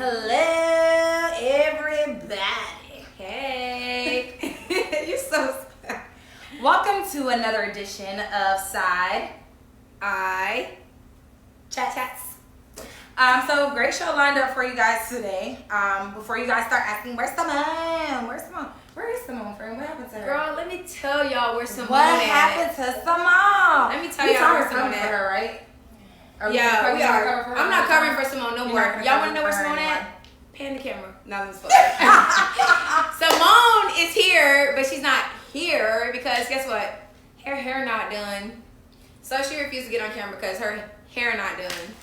Hello, everybody. Hey. You're so sad. Welcome to another edition of Eye Chats. So great show lined up for you guys today. Before you guys start asking, where's Simone? Where is Simone, friend? What happened to her? Girl, let me tell y'all where Simone What happened to Simone? Let me tell y'all where Simone at. Her, right? Yeah, we are. I'm not covering for Simone no more. Y'all want to know where Simone at? Pan the camera. No, let's focus. Simone is here, but she's not here because guess what? Her hair not done. So she refused to get on camera because her hair not done.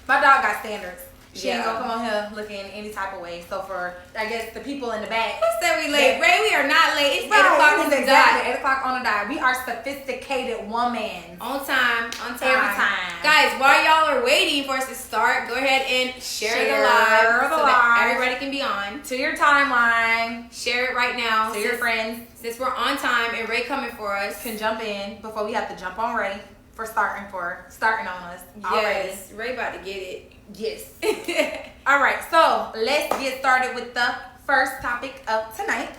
My dog got standards. She ain't gonna come on here looking any type of way. So for, I guess, the people in the back. Who said we late? Ray, we are not late. It's 8 o'clock on the dot. 8 o'clock on the dot. We are sophisticated women. On time. Every time. Guys, while y'all are waiting for us to start, go ahead and share the live so that everybody can be on. To your timeline. Share it right now. To your friends. Since we're on time and Ray coming for us. Can jump in before we have to jump on Ray for starting on us. Already. Yes, Ray about to get it. Yes. All right, so let's get started with the first topic of tonight.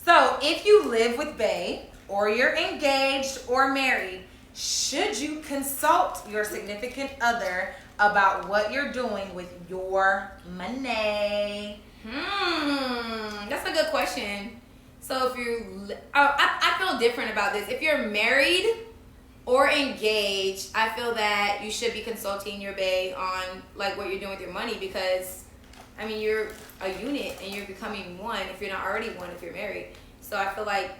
So if you live with bae or you're engaged or married, should you consult your significant other about what you're doing with your money? That's a good question. So if I feel different about this. If you're married or engaged, I feel that you should be consulting your bae on like what you're doing with your money because, I mean, you're a unit and you're becoming one if you're not already one if you're married. So I feel like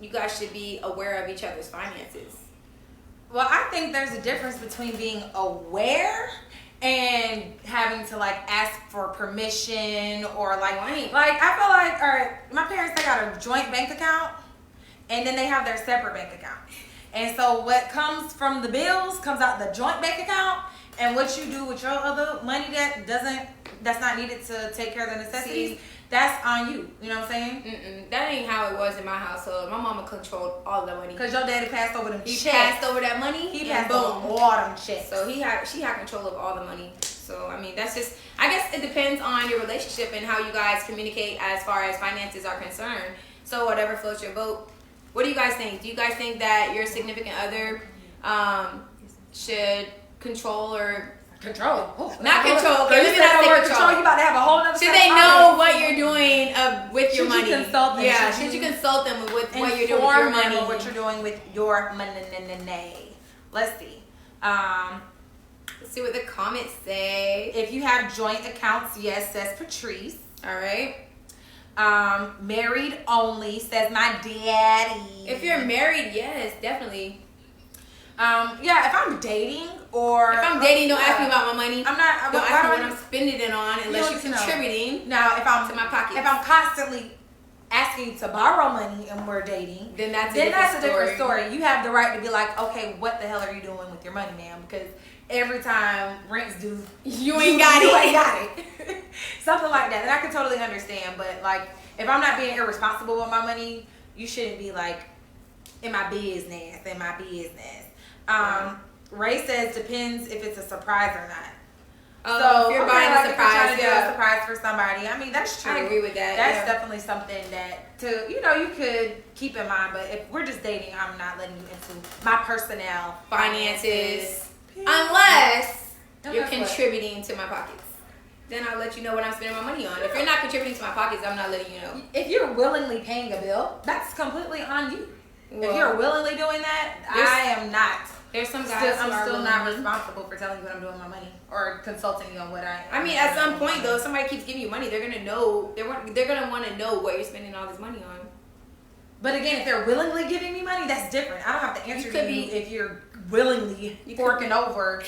you guys should be aware of each other's finances. Well, I think there's a difference between being aware and having to like ask for permission or like I feel like, all right, my parents, they got a joint bank account and then they have their separate bank account. And so what comes from the bills comes out the joint bank account, and what you do with your other money that's not needed to take care of the necessities, that's on you. You know what I'm saying? That ain't how it was in my household. My mama controlled all the money. Cause your daddy passed over them checks. He passed over that money. He passed over all them checks. So she had control of all the money. So I mean, that's just, I guess it depends on your relationship and how you guys communicate as far as finances are concerned. So whatever floats your boat. What do you guys think? Do you guys think that your significant other should control or control? Not control. Okay, let me not say control. You about to have a whole nother. Should they know what you're doing with your money? Should you consult them? Yeah. Should you consult them with what you're doing with your money? What you're doing with your money? Let's see. Let's see what the comments say. If you have joint accounts, yes, says Patrice. All right. Married only, says my daddy. If you're married, yes, definitely. Yeah, if I'm dating or don't ask me about my money. I'm not. Don't ask me what I'm spending it on unless you're contributing. Now, if I'm to my pocket, if I'm constantly asking to borrow money and we're dating, then that's a different story. You have the right to be like, okay, what the hell are you doing with your money, man? Because every time rent's due, you ain't got it. Something like that. And I can totally understand. But like, if I'm not being irresponsible with my money, you shouldn't be like in my business. Ray says depends if it's a surprise or not. So if you're buying a surprise, do a surprise for somebody. I mean, that's true. I agree with that. That's definitely something that you could keep in mind. But if we're just dating, I'm not letting you into my personnel finances unless you're contributing to my pockets. Then I'll let you know what I'm spending my money on. If you're not contributing to my pockets, I'm not letting you know. If you're willingly paying a bill, that's completely on you. Well, if you're willingly doing that, I am not. There's some guys I'm still not responsible for telling you what I'm doing with my money or consulting you on what I mean, at some point though, if somebody keeps giving you money, they're gonna know. They're gonna want to know what you're spending all this money on. But again, if they're willingly giving me money, that's different. I don't have to answer you if you're willingly forking over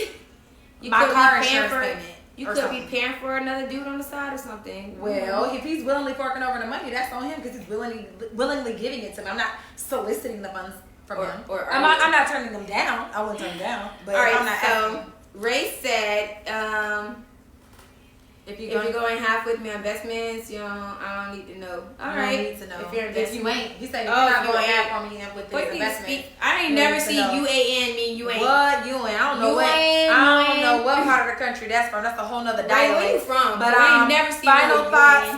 my car insurance payment. You could be paying for another dude on the side or something. Well, if he's willingly forking over the money, that's on him because he's willingly giving it to me. I'm not soliciting the funds from him. I'm not turning them down. I wouldn't turn them down. But all right, I'm not asking. Ray said, if you're going to have math with me on investments, I don't need to know. All right. I need to know. If you're investing, you ain't. He said you're not doing math on me with the investment. I ain't never seen UAN mean you ain't. What? You ain't. I don't know I don't know what part of the country that's from. That's a whole nother dialect. Where you from? But I ain't never seen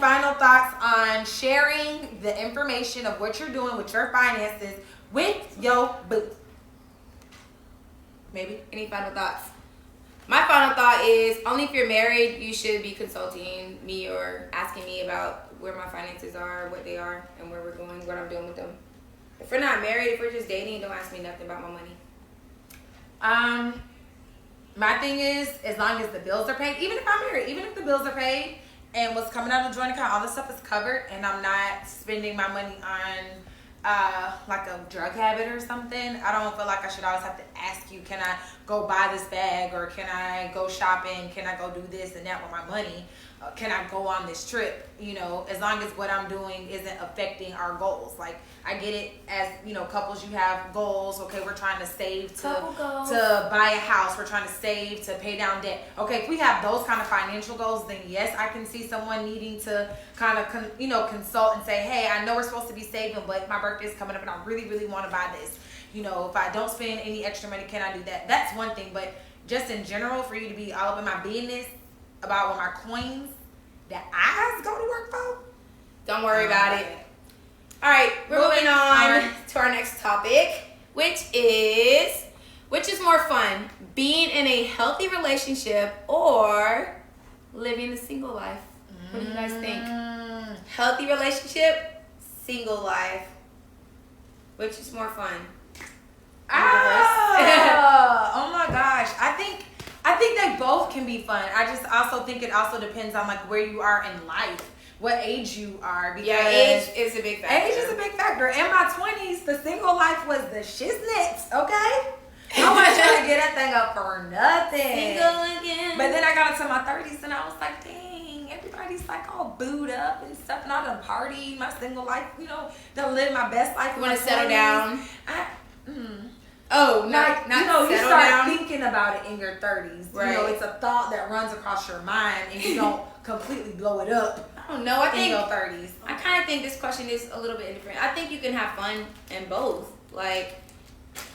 final thoughts on sharing the information of what you're doing with your finances with your boo. Maybe. Any final thoughts? My final thought is only if you're married, you should be consulting me or asking me about where my finances are, what they are, and where we're going, what I'm doing with them. If we're not married, if we're just dating, don't ask me nothing about my money. My thing is, as long as the bills are paid, even if I'm married, even if the bills are paid and what's coming out of the joint account, all this stuff is covered, and I'm not spending my money on like a drug habit or something, I don't feel like I should always have to ask you, can I go buy this bag, or can I go shopping, can I go do this and that with my money, can I go on this trip, as long as what I'm doing isn't affecting our goals. Like, I get it, as couples, you have goals. Okay, we're trying to save to buy a house, we're trying to save to pay down debt. Okay, if we have those kind of financial goals, then yes, I can see someone needing to kind of consult and say, hey, I know we're supposed to be saving, but my birthday's coming up and I really, really want to buy this. If I don't spend any extra money, can I do that? That's one thing. But just in general, for you to be all up in my business about what my coins that I go to work for, don't worry about it. All right, we're moving on to our next topic, which is more fun, being in a healthy relationship or living a single life? What do you guys think? Healthy relationship, single life. Which is more fun? Oh my gosh. I think they both can be fun. I just also think it also depends on like where you are in life, what age you are. Because age is a big factor. Age is a big factor. In my 20s, the single life was the shiznits, okay? I wasn't trying to get that thing up for nothing. Single again. But then I got into my 30s and I was like, dang, everybody's like all booed up and stuff, and I done party my single life, done live my best life. You want to settle down? Oh, not you settle start down. thinking about it in your 30s. Right. It's a thought that runs across your mind, and you don't completely blow it up. I don't know. I think in your 30s. I kind of think this question is a little bit different. I think you can have fun in both. Like,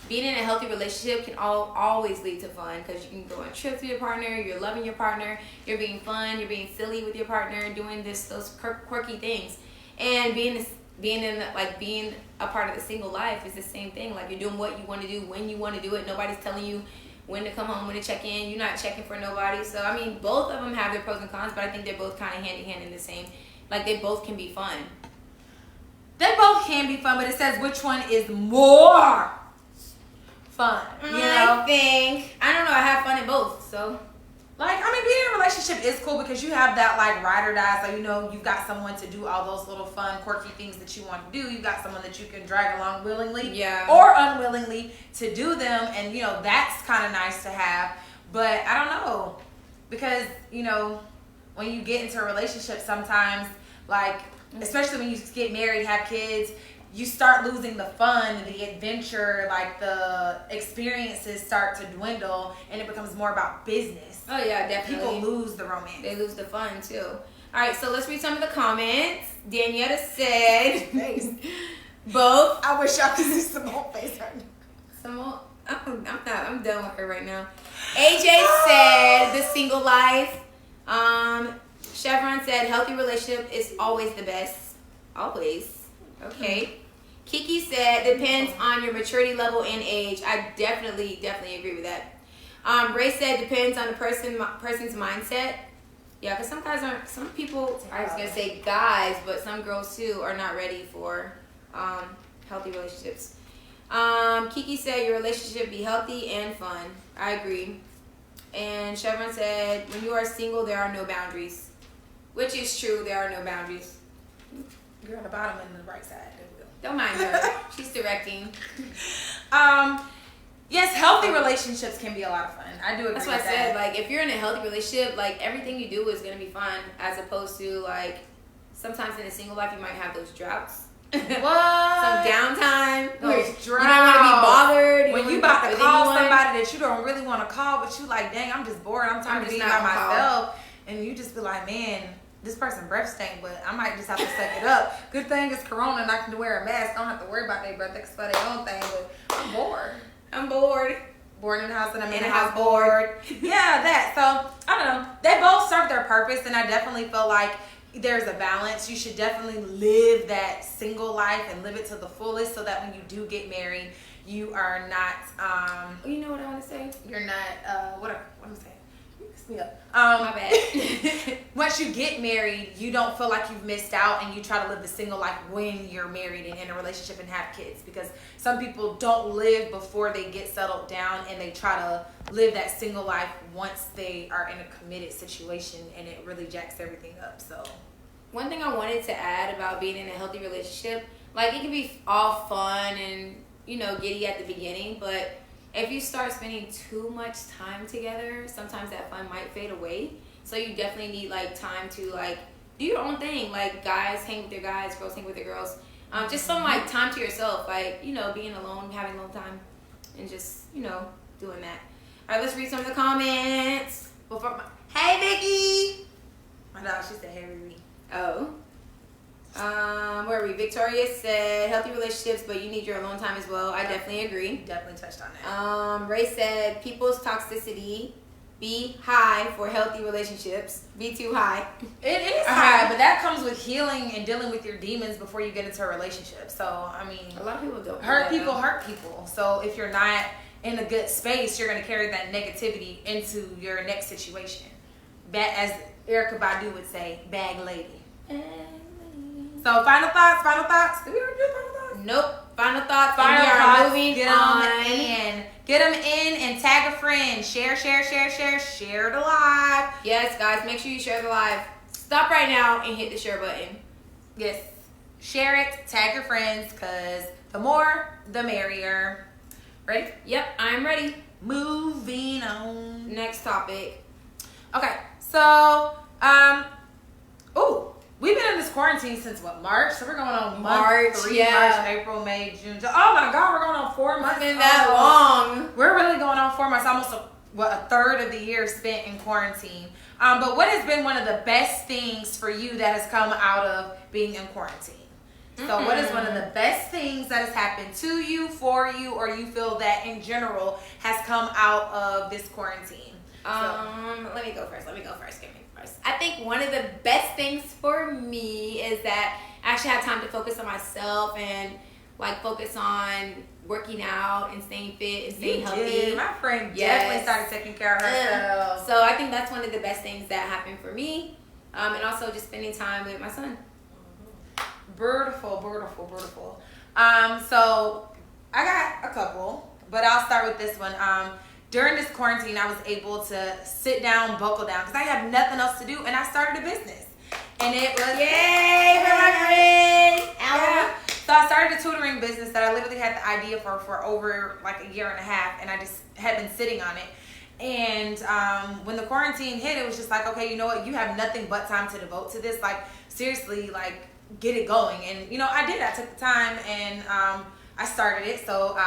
being in a healthy relationship can always lead to fun because you can go on trips with your partner. You're loving your partner. You're being fun. You're being silly with your partner. Doing those quirky things, and being a part of the single life is the same thing. Like, you're doing what you want to do when you want to do it. Nobody's telling you when to come home, when to check in. You're not checking for nobody. So I mean, both of them have their pros and cons, but I think they're both kind of hand in hand in the same. Like, they both can be fun. They both can be fun, but it says which one is more fun. I don't know. I have fun in both. So. Like, I mean, being in a relationship is cool because you have that, like, ride or die. So, you've got someone to do all those little fun, quirky things that you want to do. You've got someone that you can drag along willingly or unwillingly to do them. And, that's kind of nice to have. But I don't know. Because, when you get into a relationship sometimes, like, especially when you get married, have kids, you start losing the fun, the adventure, like the experiences start to dwindle, and it becomes more about business. Oh yeah, definitely. People lose the romance. They lose the fun too. All right, so let's read some of the comments. Danietta said, both. I wish y'all could see Simone's face right now. Simone, I'm done with her right now. AJ said the single life. Chevron said healthy relationship is always the best. Always. Okay. Kiki said depends on your maturity level and age. I definitely agree with that. Ray said depends on the person's mindset. Yeah, because some people, I was gonna say guys, but some girls too are not ready for healthy relationships. Kiki said your relationship be healthy and fun. I agree. And Chevron said when you are single, there are no boundaries, which is true. There are no boundaries. You're on the bottom and the right side. Don't mind her. She's directing. Yes, healthy relationships can be a lot of fun. I do agree with that. That's what I said. Like, if you're in a healthy relationship, like, everything you do is going to be fun, as opposed to, like, sometimes in a single life, you might have those droughts. What? Some downtime. Droughts. You don't want to be bothered. When you about to call somebody that you don't really want to call, but you like, dang, I'm just bored. I'm tired of being by myself. And you just be like, man, this person breath stank, but I might just have to suck it up. Good thing it's Corona and I can wear a mask. I don't have to worry about their breath. They can spell their own thing, but I'm bored. I'm bored. Bored in the house and I'm in the house bored. Yeah, that. So, I don't know. They both serve their purpose, and I definitely feel like there's a balance. You should definitely live that single life and live it to the fullest so that when you do get married, you are not, you know what I want to say? you're not, what am I saying? You messed me up. My bad. Once you get married, you don't feel like you've missed out, and you try to live the single life when you're married and in a relationship and have kids, because some people don't live before they get settled down, and they try to live that single life once they are in a committed situation, and it really jacks everything up. So one thing I wanted to add about being in a healthy relationship, like it can be all fun and, you know, giddy at the beginning, but if you start spending too much time together, sometimes that fun might fade away. So you definitely need like time to like do your own thing. Like guys hang with their guys, girls hang with their girls. Just some like time to yourself, like, you know, being alone, having alone time, and just, you know, doing that. All right, let's read some of the comments. Hey, Vicky. I know she said, "Hey, Riri." Oh. Where are we? Victoria said healthy relationships, but you need your alone time as well. I definitely agree. Definitely touched on that. Ray said people's toxicity be high for healthy relationships. Be too high. It is high, but that comes with healing and dealing with your demons before you get into a relationship. So I mean, A lot of people don't. hurt people. So if you're not in a good space, you're gonna carry that negativity into your next situation. As Erykah Badu would say, bag lady. So final thoughts. Did we already do final thoughts? Nope. Final thoughts. Final and we thoughts. are moving Get on. them in. Get them in and tag a friend. Share the live. Yes, guys, make sure you share the live. Stop right now and hit the share button. Yes. Share it. Tag your friends, because the more, the merrier. Ready? Yep, I'm ready. Moving on. Next topic. Okay, so, we've been in this quarantine since what, March? So we're going on March, month 3, yeah. March, April, May, June. Oh my God, we're going on 4 months. It's been that long. We're really going on 4 months, almost a third of the year spent in quarantine. But what has been one of the best things for you that has come out of being in quarantine? So what is one of the best things that has happened to you, for you, or you feel that in general has come out of this quarantine? Let me go first. Give me first. I think one of the best things for me is that I actually had time to focus on myself and like focus on working out and staying fit and staying healthy. My friend definitely started taking care of herself. So I think that's one of the best things that happened for me. And also just spending time with my son. Beautiful. So I got a couple, but I'll start with this one. During this quarantine, I was able to sit down, buckle down, because I had nothing else to do, and I started a business. And it was yay for my friend. Yeah. So I started a tutoring business that I literally had the idea for over like a year and a half, and I just had been sitting on it. And when the quarantine hit, it was just like, okay, you know what? You have nothing but time to devote to this. Like, seriously, like, get it going. And, you know, I did. I took the time, and I started it. So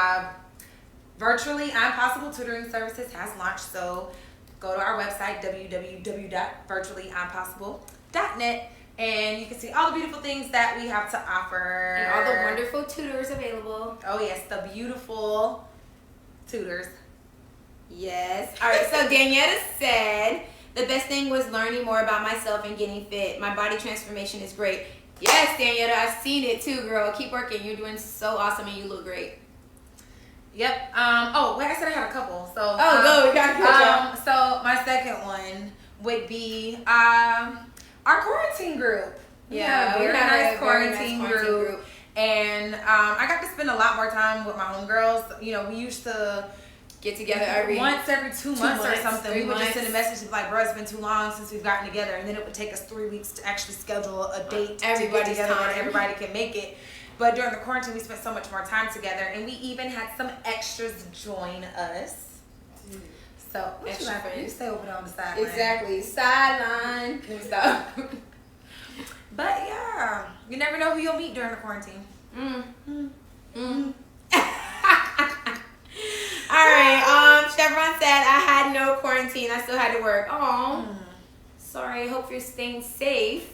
Virtually Impossible Tutoring Services has launched. So go to our website, www.virtuallyimpossible.net, and you can see all the beautiful things that we have to offer. And all the wonderful tutors available. Oh, yes, the beautiful tutors. Yes. All right, so Danietta said, the best thing was learning more about myself and getting fit. My body transformation is great. Yes, Danietta, I've seen it too, girl. Keep working. You're doing so awesome and you look great. Yep. I said I had a couple. So go. We got to so my second one would be our quarantine group. Yeah, we had a very nice quarantine group. And I got to spend a lot more time with my homegirls. You know, we used to get together once every 2 months or something. We would months. just send a message like, bro, it's been too long since we've gotten together. And then it would take us 3 weeks to actually schedule a date to get together when everybody can make it. But during the quarantine, we spent so much more time together, and we even had some extras join us. So, you stay over there on the sideline. Exactly. Sideline. Stop. But yeah, you never know who you'll meet during the quarantine. All right. Chevron said, I had no quarantine. I still had to work. Oh, Sorry, hope you're staying safe.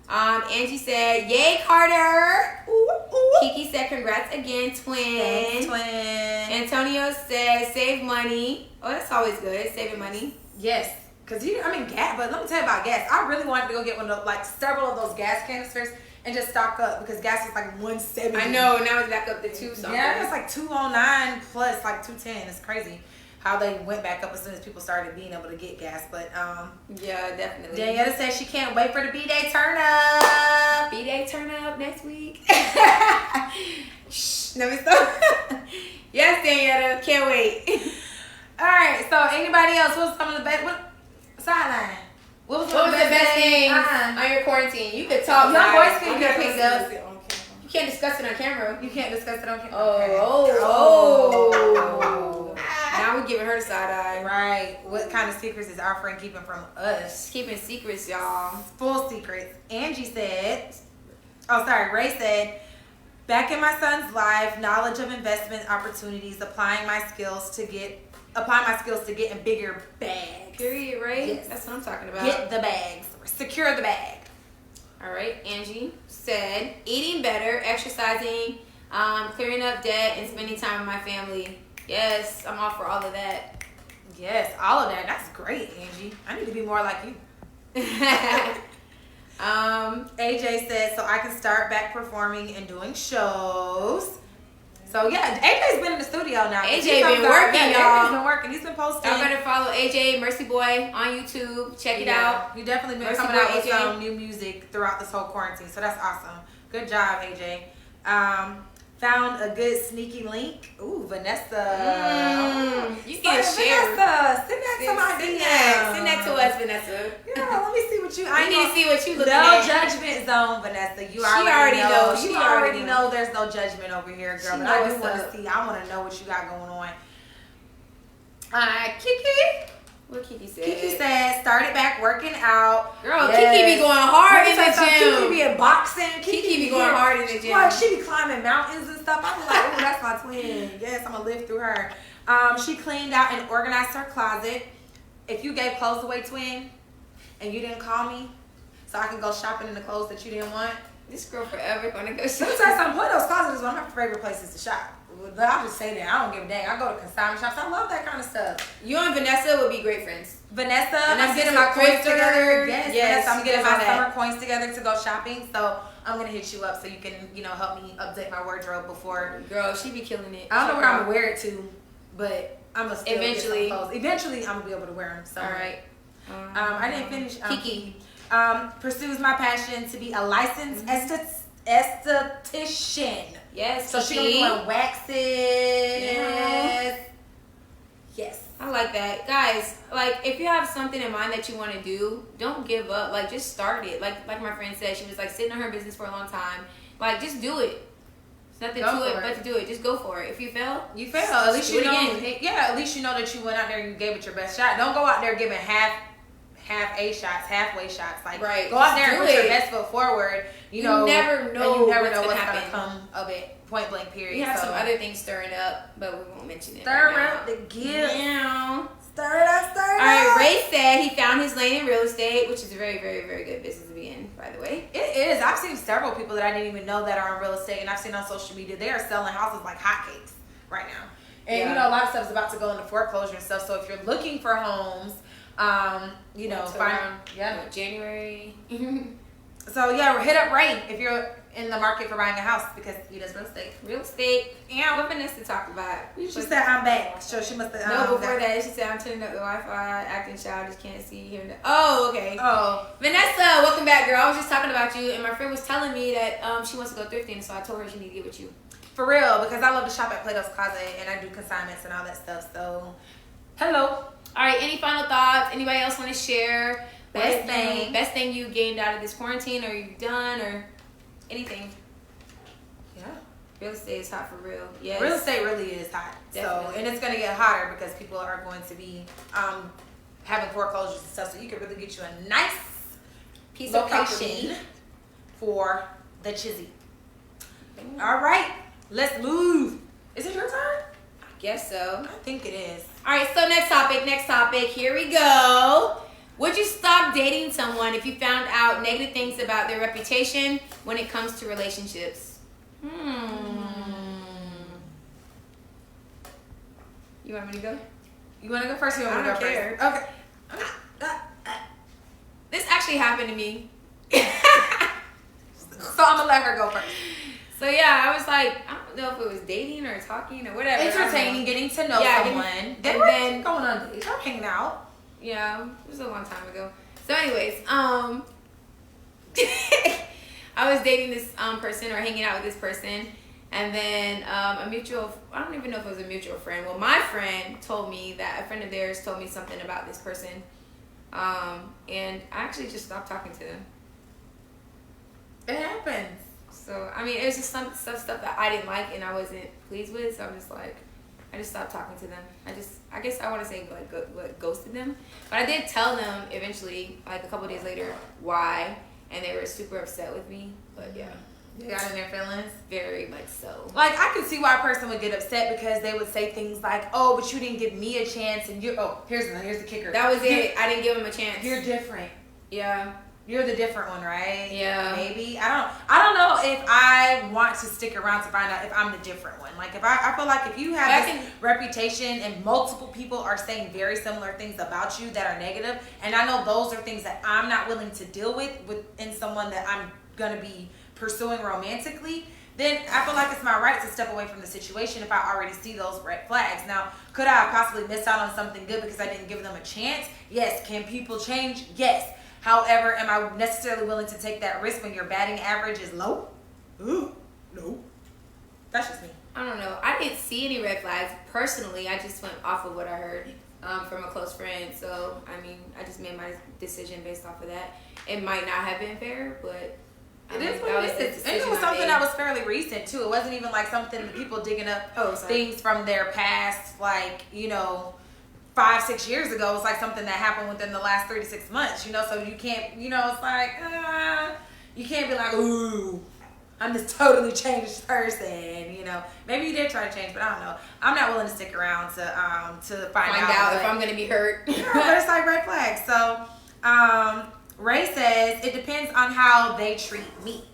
Angie said, yay, Carter. Ooh, ooh. Kiki said, congrats again, twin. Thanks, twin. Antonio said, save money. Oh, that's always good, saving money. Yes. Because, gas, but let me tell you about gas. I really wanted to go get one of, like, several of those gas canisters and just stock up because gas is like $170. I know, now it's back up to $2 something. Yeah, it's like $209 plus like $210. It's crazy how they went back up as soon as people started being able to get gas. But yeah, definitely. Daniela says she can't wait for the B-Day turn up. B-Day turn up next week. Shh, let me stop. Yes, Daniela, can't wait. All right, so anybody else? What's some of the best? What sideline? What was the best thing on your quarantine? You could talk. Your guys. voice can get picked up. You can't discuss it on camera. You can't discuss it on camera. Oh. Now we're giving her the side eye. Right. What kind of secrets is our friend keeping from us? Keeping secrets, y'all. Full secrets. Angie said, Ray said, back in my son's life, knowledge of investment opportunities, applying my skills to get in bigger bags. Period, right? Yes. That's what I'm talking about. Get the bags. Secure the bag. All right. Angie said, eating better, exercising, clearing up debt, and spending time with my family. Yes, I'm all for all of that. Yes, all of that. That's great, Angie. I need to be more like you. AJ said, so I can start back performing and doing shows. So yeah, AJ's been in the studio now. AJ been working, y'all. AJ's been working. He's been posting. Y'all better follow AJ Mercy Boy on YouTube. Check it out. He definitely been Mercy coming Boy out with AJ. some new music throughout this whole quarantine. So that's awesome. Good job, AJ. Found a good sneaky link. Ooh, Vanessa. You can share. Vanessa, send that to my DM. Send that to us, Vanessa. Yeah, let me see what you. I need to see what you looking no at. No judgment zone, Vanessa. You She already knows. You already know there's no judgment over here, girl. She But I do knows want up. to see. I want to know what you got going on. Kiki. What Kiki said? Kiki said, started back working out. Girl, Yes. Kiki be going hard in the Kiki gym. be in boxing. Kiki be going hard in the gym. Like, she be climbing mountains and stuff. I was like, oh, that's my twin. Yes, I'm going to live through her. She cleaned out and organized her closet. If you gave clothes away, twin, and you didn't call me, so I can go shopping in the clothes that you didn't want. This girl forever gonna go Let me shopping. tell you something. One of those closets is one of my favorite places to shop. I'll just say that. I don't give a dang. I go to consignment shops. I love that kind of stuff. You and Vanessa would be great friends. Vanessa, And I'm getting my coins together. Yes, Vanessa, I'm getting my that. summer coins together to go shopping. So I'm gonna hit you up so you can, help me update my wardrobe before. Girl, she be killing it. I don't know where I'm gonna wear it to, but I'm gonna still Eventually. get some clothes. Eventually, I'm gonna be able to wear them. So. All right. I didn't finish. Kiki. Pursues my passion to be a licensed esthetician. Yes. So she Kiki. doing waxes. Yeah. Yes. I like that. Guys, like, if you have something in mind that you want to do, don't give up. Like, just start it. Like my friend said, she was, like, sitting on her business for a long time. Like, just do it. There's nothing to it but to do it. Just go for it. If you fail, you fail. At least you do it know. again. Yeah, at least you know that you went out there and you gave it your best shot. Don't go out there giving half A shots, halfway shots. Like, right. Go out there and Do put your it. best foot forward. You never know what's gonna gonna happen. come of it. Point blank. Period. We have So, some other things stirring up, but we won't mention it. stir right up the gift. now. Stir it up. Stir it All right, up. Ray said he found his lane in real estate, which is a very, very, very good business to be in, by the way. It is. I've seen several people that I didn't even know that are in real estate, and I've seen on social media they are selling houses like hotcakes right now. And Yeah. a lot of stuff is about to go into foreclosure and stuff. So if you're looking for homes, find January. So yeah, hit up Ray if you're in the market for buying a house because he does real estate. Real estate. Yeah, what Vanessa talked about. She said I'm back, so she must have. No, before that, she said I'm turning up the Wi-Fi, acting childish, can't see, hear. Oh, okay. Oh, Vanessa, welcome back, girl. I was just talking about you, and my friend was telling me that she wants to go thrifting, so I told her she need to get with you. for real, because I love to shop at Plato's Closet and I do consignments and all that stuff. So, hello. All right, any final thoughts? Anybody else want to share? Best thing you gained out of this quarantine, or you've done, or anything? Yeah. Real estate is hot for real. Yes. Real estate really is hot. Definitely. So, and it's going to get hotter because people are going to be having foreclosures and stuff. So you could really get you a nice piece of location property for the chizzy. All right, let's move. Is it your turn? Guess so. I think it is. All right, so next topic. Here we go. Would you stop dating someone if you found out negative things about their reputation when it comes to relationships? You want me to go? You want to go first or you want me to go care. first? Okay. This actually happened to me. So I'm going to let her go first. So yeah, I was like, I don't know if it was dating or talking or whatever. Entertaining, getting to know someone. Then going on dates. I'm hanging out. Yeah, it was a long time ago. So anyways, I was dating this person or hanging out with this person. And then I don't even know if it was a mutual friend. Well, my friend told me that a friend of theirs told me something about this person. And I actually just stopped talking to them. It happens. So, I mean, it was just some stuff that I didn't like and I wasn't pleased with. So I'm just like, I just stopped talking to them. I guess I want to say like ghosted them. But I did tell them eventually, like a couple days later, why. And they were super upset with me. But yeah. You got in their feelings? Very much so. Like, I could see why a person would get upset because they would say things like, oh, but you didn't give me a chance and here's the kicker. That was it. I didn't give him a chance. You're different. Yeah. You're the different one, right? Yeah. Maybe. I don't know if I want to stick around to find out if I'm the different one. Like, I feel like if you have this reputation and multiple people are saying very similar things about you that are negative, and I know those are things that I'm not willing to deal within someone that I'm going to be pursuing romantically, then I feel like it's my right to step away from the situation if I already see those red flags. Now, could I have possibly missed out on something good because I didn't give them a chance? Yes. Can people change? Yes. However, am I necessarily willing to take that risk when your batting average is low? Ooh, no. That's just me. I don't know. I didn't see any red flags. Personally, I just went off of what I heard from a close friend. So, I mean, I just made my decision based off of that. It might not have been fair, but it is what it is. And it was something that was fairly recent, too. It wasn't even like something people digging up things from their past, like, 5-6 years ago. It's like something that happened within the last 3 to 6 months, so you can't, it's like, you can't be like, ooh, I'm this totally changed person, Maybe you did try to change, but I don't know. I'm not willing to stick around to find out if I'm going to be hurt. Yeah, but it's like red flags. So, Ray says, it depends on how they treat me.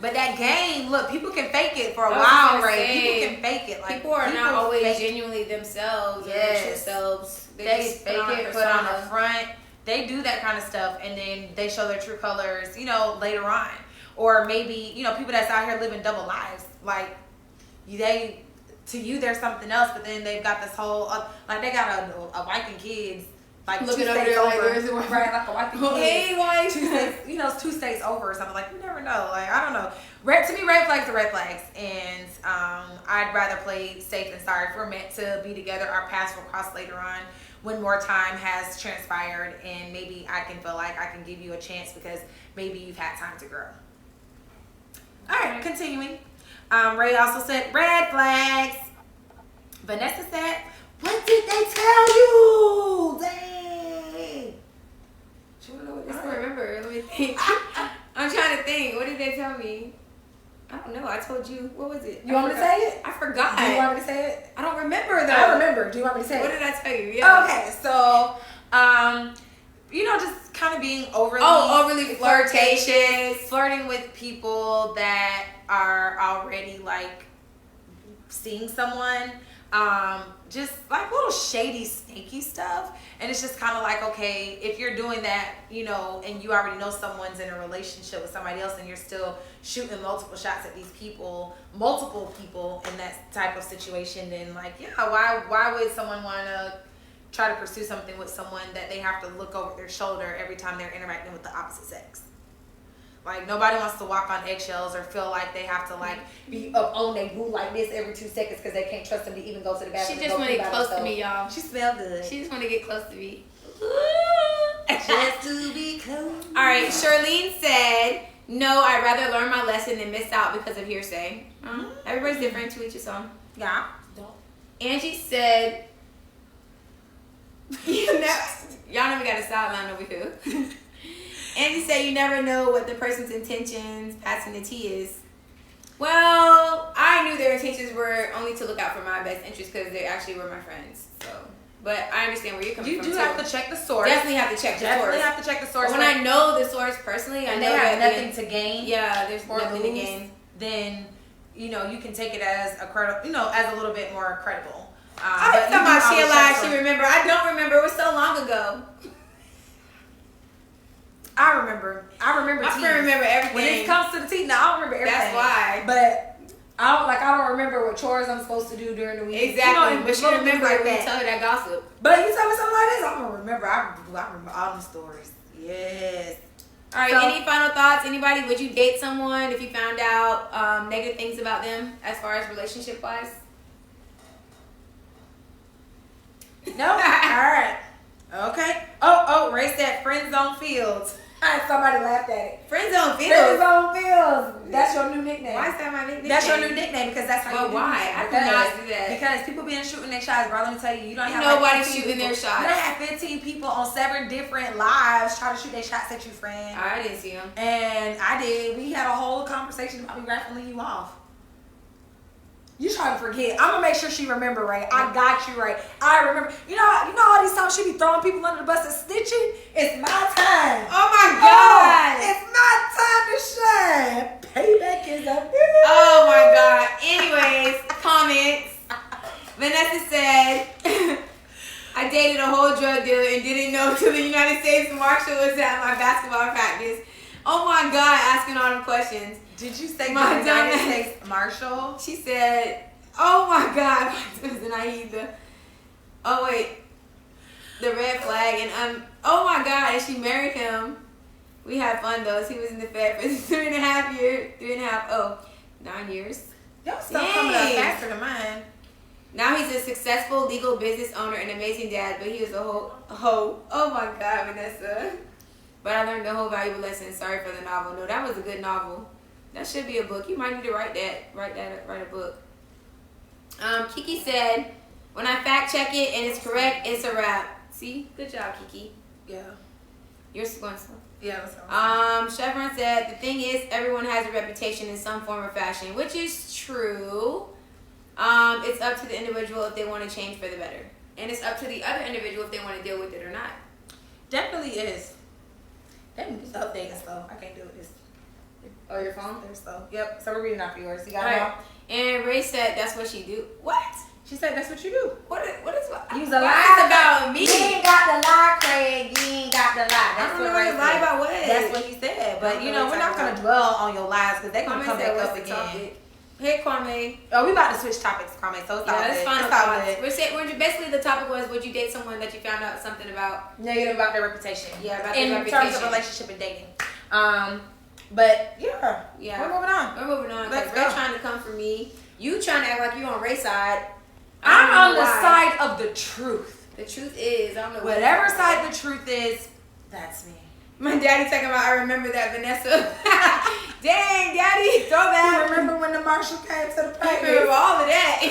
But that game, look, people can fake it for a while, Ray. People can fake it. Like, people are not always genuinely themselves or their true selves. They fake it, put on a front. They do that kind of stuff, and then they show their true colors, later on. Or maybe, people that's out here living double lives. Like, to you, there's something else, but then they've got this whole, they got a wife and kids. Like looking over there, like there's a right, like a wife and kids. Hey, wife. 2 states, 2 states over or something. Like, you never know. Like, I don't know. To me, red flags are red flags, and I'd rather play safe than sorry. If we're meant to be together, our paths will cross later on when more time has transpired, and maybe I can feel like I can give you a chance because maybe you've had time to grow. All right, continuing. Ray also said red flags. Vanessa said, what did they tell you? Dang. I don't remember. Let me think. I'm trying to think. What did they tell me? I don't know. I told you. What was it? You want me to say it? I forgot. Do you want me to say it? I don't remember though. I remember. Do you want me to say what it? What did I tell you? Yeah. Okay. So, just kind of being overly flirtatious, flirting with people that are already like seeing someone. Just like little shady, sneaky stuff. And it's just kind of like, okay, if you're doing that, and you already know someone's in a relationship with somebody else and you're still shooting multiple shots at multiple people in that type of situation, then like, yeah, why would someone want to try to pursue something with someone that they have to look over their shoulder every time they're interacting with the opposite sex? Like, nobody wants to walk on eggshells or feel like they have to, like, be up on their boo like this every 2 seconds because they can't trust them to even go to the bathroom. She just want to get close to me, y'all. She smell good. She just want to get close to me. Just to be close. All right, Charlene said, no, I'd rather learn my lesson than miss out because of hearsay. Everybody's different, to each his own. Yeah. Angie said, y'all never got a sideline over here. Angie said you never know what the person's intentions passing the tea is. Well, I knew their intentions were only to look out for my best interest because they actually were my friends. So But I understand where you're coming from. You do have to check the source. Definitely have to check the source. Definitely have to check the source. But when I know the source personally, I know they have that nothing to gain. Yeah, there's or nothing lose, to gain. Then you can take it as a as a little bit more credible. I was talking about she alive. She remember. I don't remember. It was so long ago. I remember. My friend remember everything. When it comes to the teeth, now I don't remember everything. That's why. But I don't remember what chores I'm supposed to do during the week. Exactly. But she remember like when you tell her that gossip. But you tell me something like this, I'm gonna remember. I remember all the stories. Yes. All right. So, any final thoughts? Anybody? Would you date someone if you found out negative things about them as far as relationship wise? No. All right. Okay. Oh, Ray said friend zone fields. Somebody laughed at it. Friend zone fields. Friend zone fields. That's your new nickname. Why is that my nickname? That's your new nickname because that's how you do it. Why? I cannot do that. Because people been shooting their shots, bro. Let me tell you, you don't have nobody's shooting their shots. You don't have 15 people on 7 different lives try to shoot their shots at you, friend. I didn't see them. And I did. We had a whole conversation about me raffling you off. You trying to forget. I'm gonna make sure she remember right. I got you right. I remember. You know all these times she be throwing people under the bus and snitching? It's my time. Oh my God. It's my time to shine. Payback is a Oh my God. Anyways, comments. Vanessa said, I dated a whole drug dealer and didn't know till the United States Marshal was at my basketball practice. Oh my God, asking all them questions. Did you say my United States Marshal? She said, oh my God. Oh wait. The red flag and oh my God, and she married him. We had fun though. He was in the Fed for 3.5 years. 9 years. Y'all stuff coming up faster than mine. Now he's a successful legal business owner and amazing dad, but he was a hoe. Oh my God, Vanessa. But I learned a whole valuable lesson. Sorry for the novel. No, that was a good novel. That should be a book. You might need to write a book. Kiki said, when I fact check it and it's correct, it's a wrap. See? Good job, Kiki. Yeah. You're going slow. Yeah, that's Chevron said, the thing is, everyone has a reputation in some form or fashion, which is true. It's up to the individual if they want to change for the better. And it's up to the other individual if they want to deal with it or not. Definitely is. That is updating slow. I can't do it. Oh, your phone? They're slow. Yep. So we're reading off yours. You got it. And Ray said that's what she do. What? She said that's what you do. What is You's a lie about me? You ain't got the lie, Craig. You ain't got the lie. That's what Ray said. Lie about what? That's what he said. But we're not gonna dwell on your lies because they're gonna come back up again. Topic? Hey, Kwame. Oh, we about to switch topics, Kwame. So it's all good. Final it's all thoughts. good. Basically, the topic was: would you date someone that you found out something about negative about their reputation? Yeah, about their reputation. In terms of relationship and dating. But yeah, we're moving on. We're moving on. Let's They're go. trying to come for me. You trying to act like you on Ray's side. I'm on the side of the truth. The truth is, I don't know. Whatever side the truth is, that's me. My daddy talking about. I remember that, Vanessa. Dang, daddy, throw that. Remember when the marshal came to the practice? I remember all of that.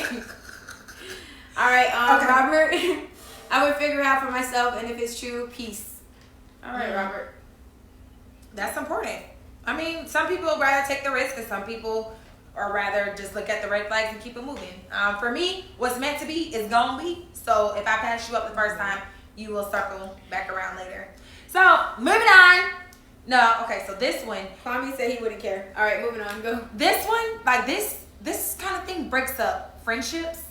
All right, okay. Robert. I would figure out for myself, and if it's true, peace. All right, Robert. That's important. I mean, some people would rather take the risk, and some people or rather just look at the red flags and keep it moving. For me, what's meant to be is gonna be. So if I pass you up the first time, you will circle back around later. So moving on. No, okay. So this one, Kwame said he wouldn't care. All right, moving on. Go. This one, like this kind of thing breaks up friendships.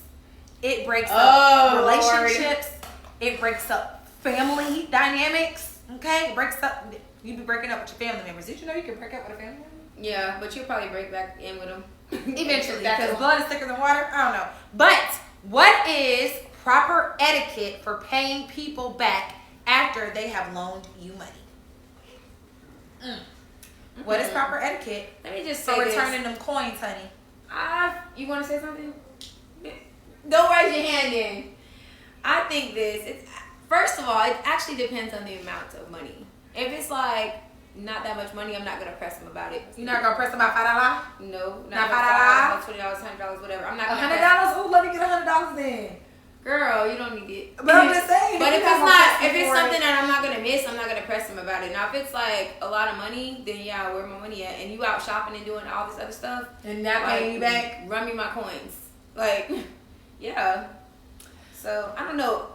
It breaks up relationships. Lord. It breaks up family dynamics. Okay, it breaks up. You be breaking up with your family members. Did you know you can break up with a family member? Yeah, but you'll probably break back in with them. Eventually, because blood is thicker than water. I don't know. But what is proper etiquette for paying people back after they have loaned you money? What is proper etiquette? Let me just say for returning them coins, honey? You want to say something? Don't raise your hand in. I think first of all, it actually depends on the amount of money. If it's like not that much money, I'm not gonna press them about it. You're not gonna press them about $5? No, not $5, $20, $100, whatever. I'm not gonna $100. Oh, let me get $100 then. Girl, you don't need it. But I'm just saying. But if it's something that I'm not gonna miss, I'm not gonna press them about it. Now, if it's like a lot of money, then yeah, where my money at? And you out shopping and doing all this other stuff, and not paying you back, run me my coins. Like, yeah. So I don't know.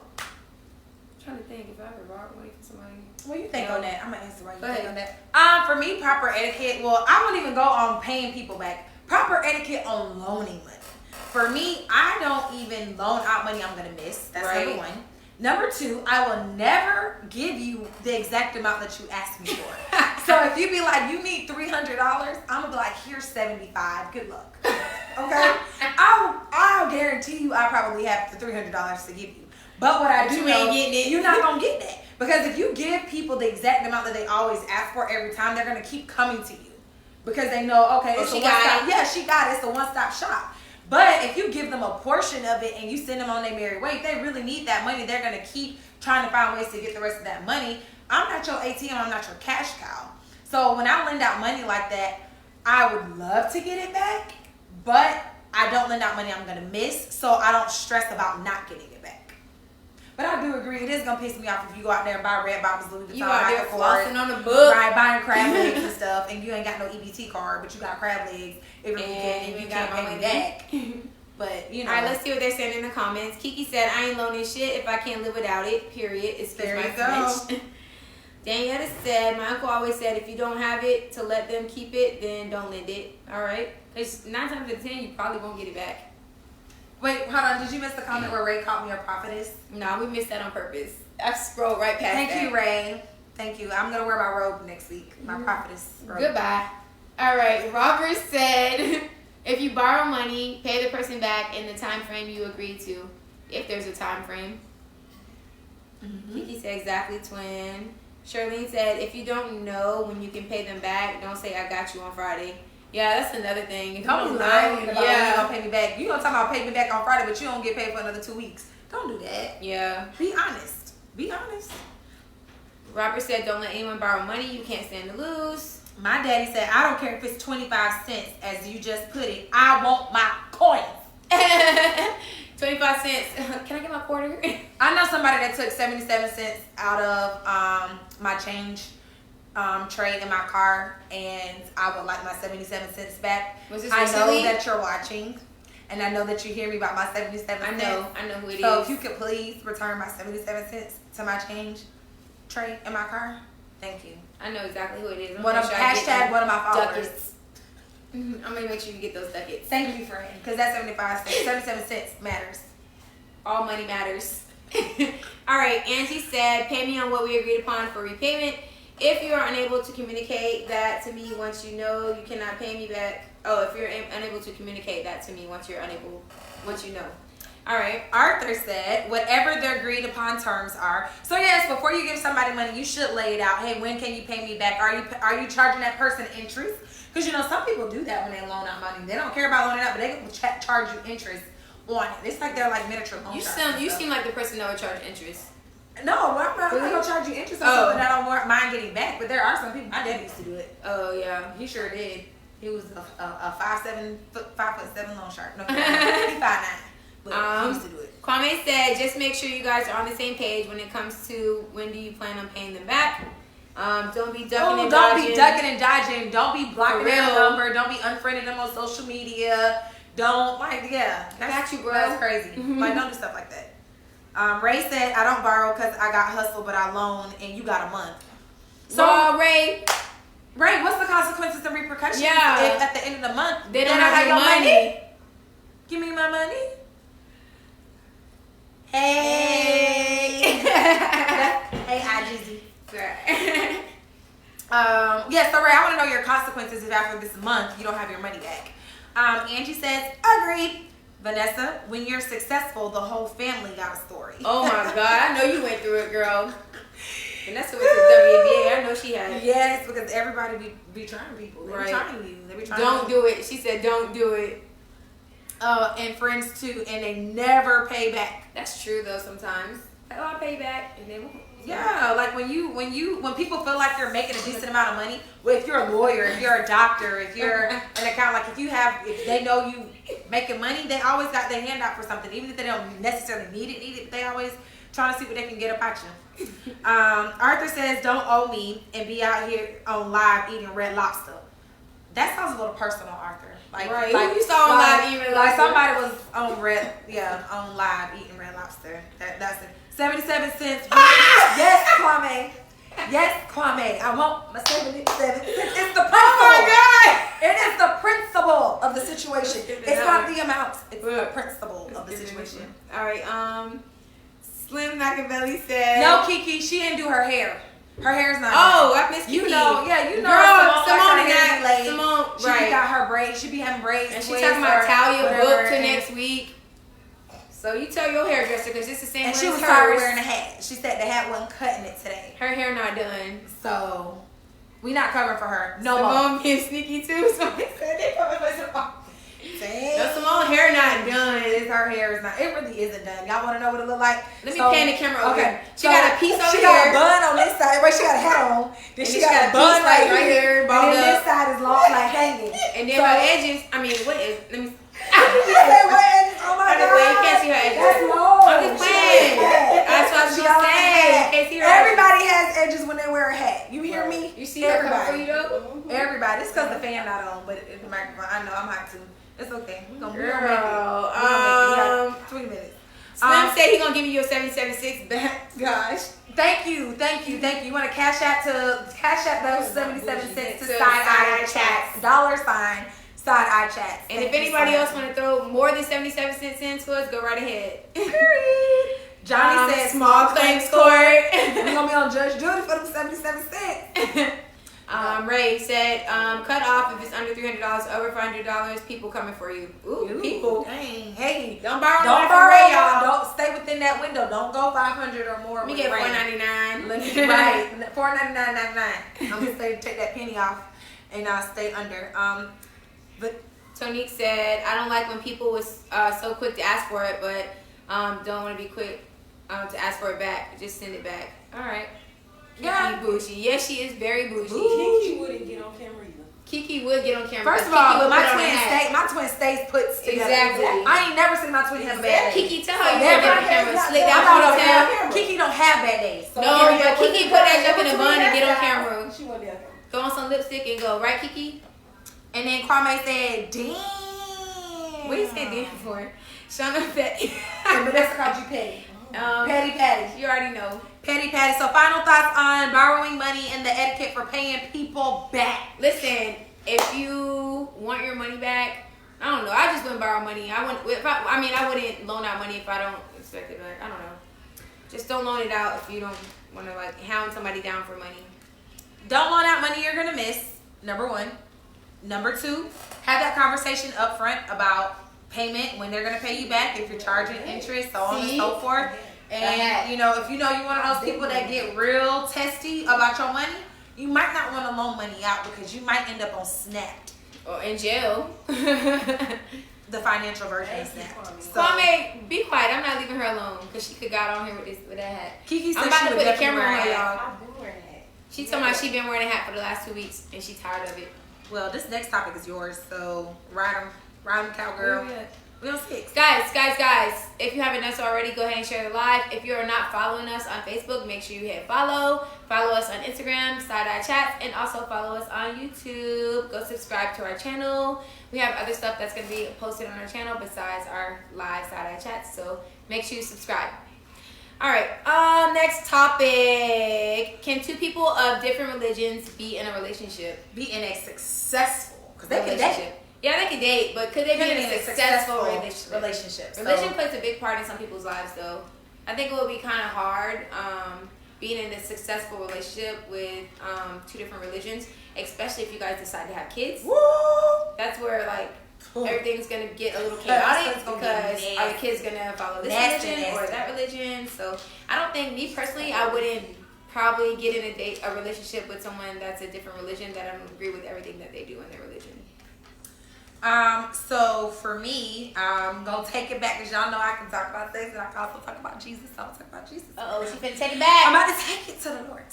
trying to think if I ever borrowed money from somebody. Well, you think on that. I'm gonna answer why you Go think ahead. on that. For me, proper etiquette. Well, I won't even go on paying people back. Proper etiquette on loaning money. For me, I don't even loan out money I'm gonna miss. That's Right. number one. Number two, I will never give you the exact amount that you asked me for. So if you be like, you need $300, I'm gonna be like, here's 75. Good luck. Okay? I'll guarantee you I probably have the $300 to give you. But what I do You know, ain't getting it. you're not gonna get that. Because if you give people the exact amount that they always ask for every time, they're gonna keep coming to you. Because they know, okay, it's a one-stop. Yeah, she got it. It's a one-stop shop. But if you give them a portion of it and you send them on their merry way, if they really need that money, they're going to keep trying to find ways to get the rest of that money. I'm not your ATM. I'm not your cash cow. So when I lend out money like that, I would love to get it back, but I don't lend out money I'm going to miss, so I don't stress about not getting it back. But I do agree, it is going to piss me off if you go out there and buy red bottles, Louis Vuitton, You out there Michael flossing Kors, on the book. right, buying crab legs and stuff, and you ain't got no EBT card, but you got crab legs every weekend, and you can't pay me back. But, you know. All right, let's see what they're saying in the comments. Kiki said, I ain't loaning shit if I can't live without it, period. Excuse my French. Daniela said, my uncle always said, if you don't have it to let them keep it, then don't lend it. All right. Because 9 times out of 10, you probably won't get it back. Wait, hold on. Did you miss the comment where Ray called me a prophetess? No, we missed that on purpose. I scrolled right past that. Thank you, Ray. Thank you. I'm going to wear my robe next week. My prophetess robe. Goodbye. All right. Robert said, if you borrow money, pay the person back in the time frame you agreed to, if there's a time frame. Kiki said, exactly, twin. Charlene said, if you don't know when you can pay them back, don't say I got you on Friday. Yeah, that's another thing. If Don't you be don't lying know, about when you gonna pay me back. You gonna talk about pay me back on Friday, but you don't get paid for another 2 weeks. Don't do that. Yeah. Be honest. Be honest. Robert said, don't let anyone borrow money. You can't stand to lose. My daddy said, I don't care if it's 25 cents, as you just put it. I want my coins. 25 cents. Can I get my quarter? I know somebody that took 77 cents out of my change tray in my car, and I would like my 77 cents back. Was this I know recently? that you're watching, and I know that you hear me about my 77 cents. I know who it is. So if you could please return my 77 cents to my change tray in my car, thank you. I know exactly who it is. One of hashtag one of my followers. Ducats. I'm gonna make sure you get those ducats. Thank you, friend, because that 77 cents matters. All money matters. All right, Angie said, pay me on what we agreed upon for repayment. If you are unable to communicate that to me once you know you cannot pay me back. Oh, if you're unable to communicate that to me once you know. All right. Arthur said, whatever the agreed upon terms are. So yes, before you give somebody money, you should lay it out. Hey, when can you pay me back? Are you charging that person interest? Because, you know, some people do that when they loan out money. They don't care about loaning out, but they will charge you interest on it. It's like they're like miniature loan sharks. You seem like the person that would charge interest. No, I'm not going to charge you interest on something that I don't mind getting back. But there are some people. My dad used to do it. Oh, yeah. He sure did. He was a 5'7" loan shark. No, he's 5'9". But he used to do it. Kwame said, just make sure you guys are on the same page when it comes to when do you plan on paying them back. Don't be ducking and dodging. Don't be ducking and dodging. Don't be blocking their real. number. Don't be unfriending them on social media. Don't, Got you, bro. That's crazy. Like, don't do stuff like that. Ray said, I don't borrow because I got hustle, but I loan, and you got a month. So, Ray, what's the consequences and repercussions if at the end of the month they don't have your money? Give me my money. Hey. Hey, IGZ. So Ray, I want to know your consequences if after this month you don't have your money back. Angie says, agreed. Vanessa, when you're successful, the whole family got a story. Oh my God, I know you went through it, girl. Vanessa went to WNBA. I know she had. Yes, because everybody be trying people. They be trying you. They be trying. Don't do it. She said, don't do it. And friends too, and they never pay back. That's true though. Sometimes I pay back, and they won't. Yeah, like when people feel like you're making a decent amount of money. Well, if you're a lawyer, if you're a doctor, if you're an accountant, like if they know you making money, they always got their hand out for something, even if they don't necessarily need it. But they always trying to see what they can get up at you. Arthur says, "Don't owe me and be out here on live eating Red Lobster." That sounds a little personal, Arthur. Like who you saw on live eating Red Lobster? Like somebody was on live eating Red Lobster. That's it. 77 cents. Yes, Kwame. Yes, Kwame. I want my 77 cents. It's the principle. Oh my God. It is the principle of the situation. It's not the amount. It's the principle of the situation. All right. Slim Machiavelli said. No, Kiki, she didn't do her hair. Her hair's not. Oh, I missed Kiki. You know, yeah, you know. Girl, Simone like and that. Simone, She right. got her braids. She be having braids. And she's talking about Talia booked to next week. So you tell your hairdresser because it's the same. And she was hers. tired of wearing a hat. She said the hat wasn't cutting it today. Her hair not done. So we not covering for her. No Simone more. being sneaky too. So they said they covered for Simone. Dang. No, Simone hair not done. Her hair is not. It really isn't done. Y'all want to know what it look like? Let me pan the camera over. Okay. She got a piece over She here. got a bun on this side. Right, she got a hat on. Then she got a bun piece right here. And balled then up. this side is long, like hanging. And then her edges. I mean, what is? Let me. She said, what edges? Oh my I'm just God. playing. You can't see her edges. That's low. I'm just playing. That's what I was She gonna always say. has. You can't see her Everybody has edges when they wear a hat. You hear me? You see her coming for you though? Everybody. It's because the fan not on, but it's the microphone. I know I'm hot too. It's okay. We're gonna make it. Girl, We got 20 minutes. Slim said he gonna give you your 776 back. Gosh. Thank you. You want to cash out those 77 cents to Side Eye Chats. $sign Side Eye Chats. And if anybody else want to throw more than 77 cents into us, go right ahead. Period. Johnny said small claims court. We're gonna be on Judge Judy for them 77 cents. Ray said, cut off if it's under $300, over $500, people coming for you. Ooh, people. Dang. Hey, Don't borrow don't money from borrow, Ray, y'all. Don't stay within that window. Don't go 500 or more. Let me with get Ray. $4.99. Right, $4.99.99. I'm gonna say take that penny off and stay under. But Tonique said, I don't like when people was so quick to ask for it, but don't want to be quick to ask for it back. Just send it back. All right. yeah, Kiki bougie. Yes, she is very bougie. Kiki wouldn't get on camera either. Kiki would get on camera. first of Kiki all, would my put on a hat. twin stays put together. Exactly. I ain't never seen my twin have a bad day. Kiki, tell her you Never. would get on camera. Slick down No, ponytail. Kiki don't have bad days. So No, but Kiki put that jump in a bun and get on camera. She wouldn't be on camera. Throw on some lipstick and go. Right, Kiki? And then Kwame said, "Damn." What do you say damn for? Shauna Petty. But that's called you petty. Patty. You already know. Petty. So final thoughts on borrowing money and the etiquette for paying people back. Listen, if you want your money back, I don't know. I just wouldn't borrow money. I wouldn't loan out money if I don't expect it back. I don't know. Just don't loan it out if you don't want to like hound somebody down for money. Don't loan out money you're gonna miss. Number one. Number two, have that conversation up front about payment, when they're gonna pay you back, if you're charging interest, so on and so forth. And if you're one of those people that get real testy about your money, you might not want to loan money out because you might end up on Snap. Or in jail. The financial version of Snap. So, Kwame, be quiet. I'm not leaving her alone because she could got on here with that hat. Kiki said I'm about she to would put the definitely camera on wear a her, hat. y'all. I've been wearing that. She told me she been wearing a hat for the last 2 weeks and she's tired of it. Well, this next topic is yours, so ride 'em, cowgirl. We on 6. Guys, if you haven't done so already, go ahead and share the live. If you are not following us on Facebook, make sure you hit follow. Follow us on Instagram, Side Eye Chats, and also follow us on YouTube. Go subscribe to our channel. We have other stuff that's going to be posted on our channel besides our live Side Eye Chats, so make sure you subscribe. All right, next topic. Can two people of different religions be in a relationship? Be in a successful, because they can Relationship. date. Yeah, they can date, but could they be in a successful relationship? So, Religion plays a big part in some people's lives, though. I think it would be kind of hard being in a successful relationship with 2 different religions, especially if you guys decide to have kids. woo! That's where everything's gonna get a little chaotic That's gonna because be are the kids gonna follow this Nasty, religion or nasty. that religion? So I don't think, me personally, I wouldn't probably get in a relationship with someone that's a different religion that I don't agree with everything that they do in their religion. So for me, I'm gonna take it back because y'all know I can talk about things and I can also talk about Jesus. So I'll talk about Jesus. She finna take it back. I'm about to take it to the Lord.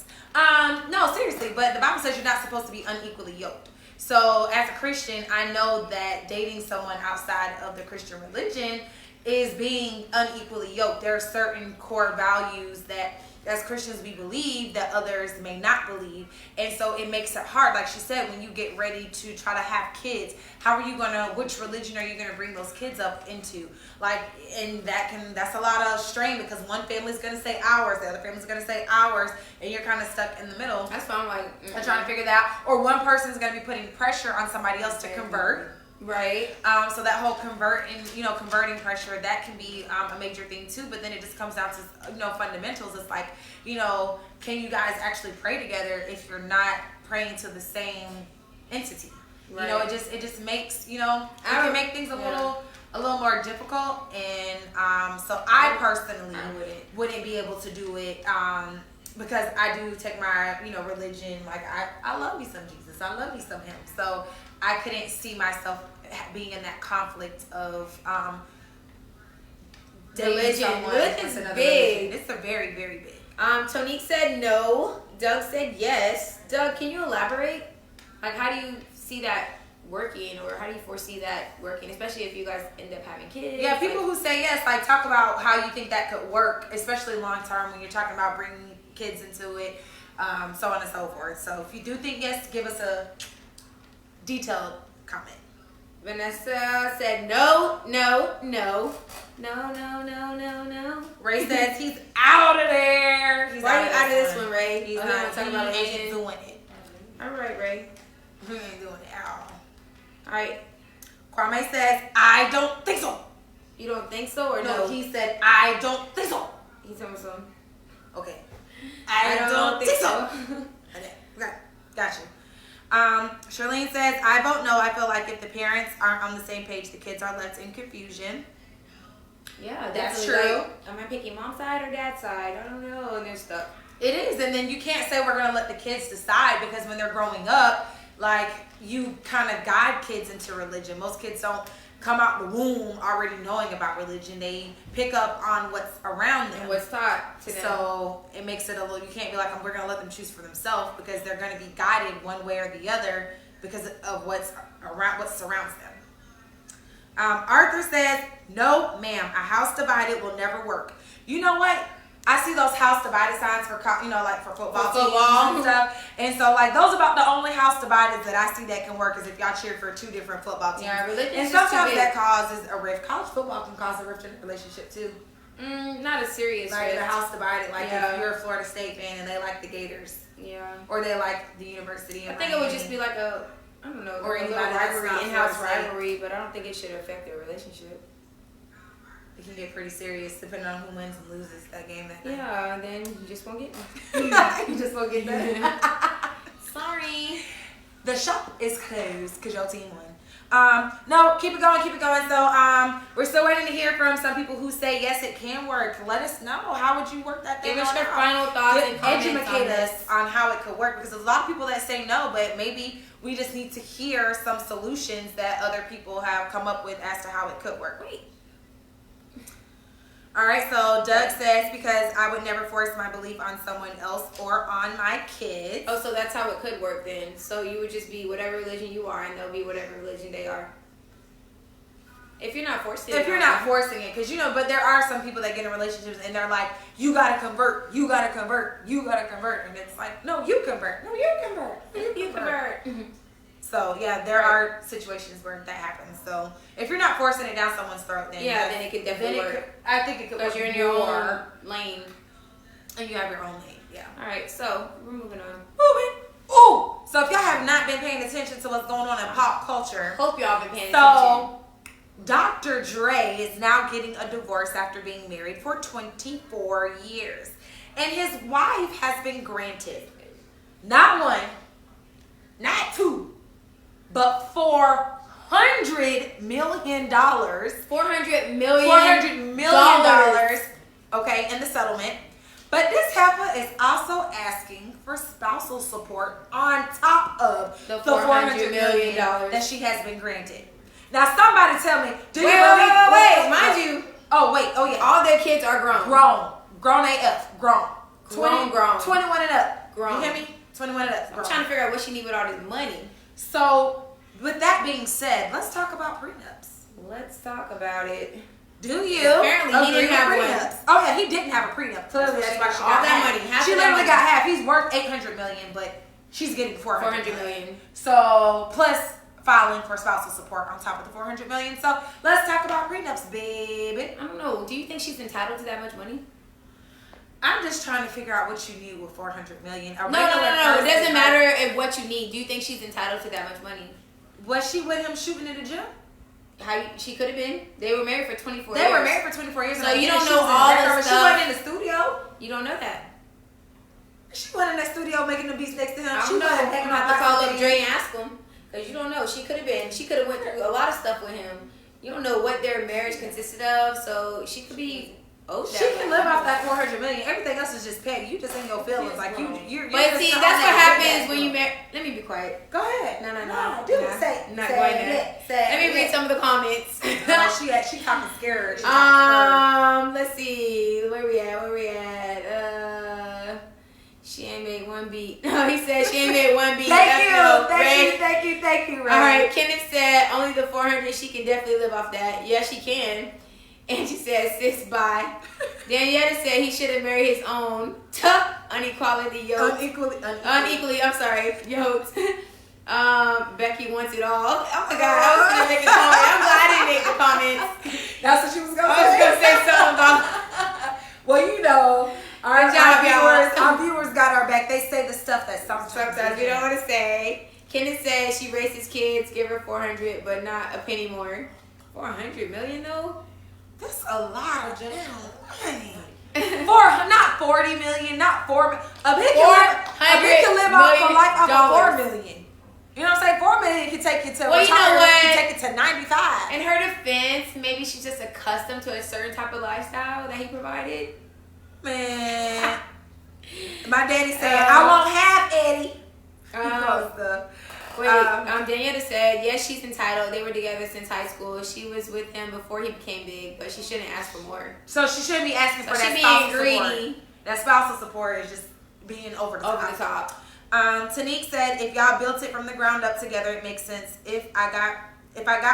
No, seriously, but the Bible says you're not supposed to be unequally yoked. So as a Christian, I know that dating someone outside of the Christian religion is being unequally yoked. There are certain core values that as Christians, we believe that others may not believe. And so it makes it hard. Like she said, when you get ready to try to have kids, how are you going to, which religion are you going to bring those kids up into? Like, and that's a lot of strain because one family's going to say ours, the other family's going to say ours, and you're kind of stuck in the middle. That's why I'm like, I'm trying to figure that out. Or one person's going to be putting pressure on somebody else to convert. Right. So that whole converting pressure, that can be a major thing too. But then it just comes down to, fundamentals. It's like, can you guys actually pray together if you're not praying to the same entity? Right. It just makes, it can make things a little more difficult. And so I personally wouldn't be able to do it because I do take my, religion. Like I love me some Jesus. I love me some him. So I couldn't see myself being in that conflict of religion. Religion is big. It's a very, very big. Tonique said no. Doug said yes. Doug, can you elaborate? Like, how do you see that working, or how do you foresee that working, especially if you guys end up having kids? Yeah, people who say yes, like, talk about how you think that could work, especially long term when you're talking about bringing kids into it, so on and so forth. So if you do think yes, give us a detailed comment. Vanessa said no. Ray says he's out of there. Why are you out of this one, Ray? He's not not talking about he religion. ain't doing it. All right, Ray. He ain't doing it at all. All right. Kwame says, I don't think so. You don't think so, or no? He said, I don't think so. He's talking so. Okay. I don't think so. Okay, got you. Charlene says, I vote no. I feel like if the parents aren't on the same page, the kids are left in confusion. Yeah, that's true. true. Like, am I picking mom's side or dad's side? I don't know. And they're stuck. It is, and then you can't say we're going to let the kids decide, because when they're growing up, like, you kind of guide kids into religion. Most kids don't come out the womb already knowing about religion. They pick up on what's around them. And what's taught to them. So it makes it a little, you can't be like, we're going to let them choose for themselves, because they're going to be guided one way or the other because of what surrounds them. Arthur says, no, ma'am, a house divided will never work. You know what? I see those house divided signs for, like for football teams and stuff. And so, like, those are about the only house divided that I see that can work is if y'all cheer for two different football teams. Yeah, religion. And sometimes that causes a rift. College football can cause a rift in a relationship too. Not a serious like rift. the house divided. Like if you're a Florida State fan and they like the Gators. Yeah. Or they like the University of I think Miami. it would just be like a, I don't know, or a little anybody that's rivalry, not in-house Florida State. rivalry, but I don't think it should affect their relationship. It can get pretty serious depending on who wins and loses that game that night. Yeah, then you just won't get me. You just won't get that. Sorry. The shop is closed because your team won. No, keep it going. So we're still waiting to hear from some people who say yes, it can work. Let us know, how would you work that thing? Give us on your out? final thoughts and comments educate on us this. on how it could work, because there's a lot of people that say no, but maybe we just need to hear some solutions that other people have come up with as to how it could work. Wait. All right, so Doug says, because I would never force my belief on someone else or on my kids. Oh, so that's how it could work then. So you would just be whatever religion you are, and they'll be whatever religion they are. If you're not forcing it. If you're not forcing it, because but there are some people that get in relationships and they're like, you gotta convert, and it's like, no, you convert, you convert. So yeah, there are situations where that happens. So if you're not forcing it down someone's throat, then then it could definitely work. I think it could work. Because you're in your own lane. And you have your own lane. Yeah. All right, so we're moving on. Ooh. So if y'all have not been paying attention to what's going on in pop culture, Hope y'all been paying attention. so Dr. Dre is now getting a divorce after being married for 24 years. And his wife has been granted not one, not two, but $400 million. $400 million. $400 million, okay, in the settlement. But this heifer is also asking for spousal support on top of the $400 million that she has been granted. Now, somebody tell me, do you believe? Wait, mind you. Oh yeah. All their kids are grown. Grown AF, grown. 21 and up. Grown. You hear me? 21 and up. I'm trying to figure out what she need with all this money. So, with that being said, let's talk about prenups. Let's talk about it. Do you? Apparently, he didn't have prenups. Oh yeah, he didn't have a prenup. Clearly, that's why she all got that half. money. Half She of that literally money. got half. He's worth $800 million, but she's getting $400 million. So plus filing for spousal support on top of the $400 million. So let's talk about prenups, baby. I don't know. Do you think she's entitled to that much money? I'm just trying to figure out what you need with $400 million. No. It doesn't matter if what you need. Do you think she's entitled to that much money? Was she with him shooting in the gym? She could have been. They were married for 24 years. They were married for 24 years. So you don't know all the stuff. She wasn't in the studio. You don't know that. She wasn't in the studio making the beats next to him. I She don't know. wasn't I'm hanging gonna out have to call up with Dre and ask him. Because you don't know. She could have been. She could have went through a lot of stuff with him. You don't know what their marriage consisted of. So she could be owed that. She can live off that $400 million. Everything else is just petty. You just in your feelings. Like you're But see, that's what happens when you marry. Let me be quiet. Go ahead. No. Do it. Say. I'm not going there. Let me read some of the comments. She talking scared. Let's see. Where we at? She ain't made one beat. No, he said she ain't made one beat. Thank you, Ray. All right, Kenneth said only the 400. She can definitely live off that. Yeah, she can. And she said, sis, bye. Daniela said he should have married his own. Unequality, yo. Unequally, I'm sorry. Yokes. Becky wants it all. Oh my God, I was going to make a comment. I'm glad I didn't make the comments. That's what she was going to say? I was going to say something about... Well, you know, y'all. our viewers got our back. They say the stuff that sometimes we don't want to say. Kenneth said she raises kids, give her 400, but not a penny more. 400 million though? That's a lot of money. Not 40 million, not 4 million. A bitch can live off of 4 million. You know what I'm saying? 4 million can take you to retire. You know what? Can take you to 95. In her defense, maybe she's just accustomed to a certain type of lifestyle that he provided. Man, my daddy said, I won't have Eddie. Daniela said, yes, she's entitled. They were together since high school. She was with him before he became big, but she shouldn't ask for more. So she shouldn't be asking for that spousal support. That spousal support is just being over the top. Tanique said, if y'all built it from the ground up together, it makes sense. If I got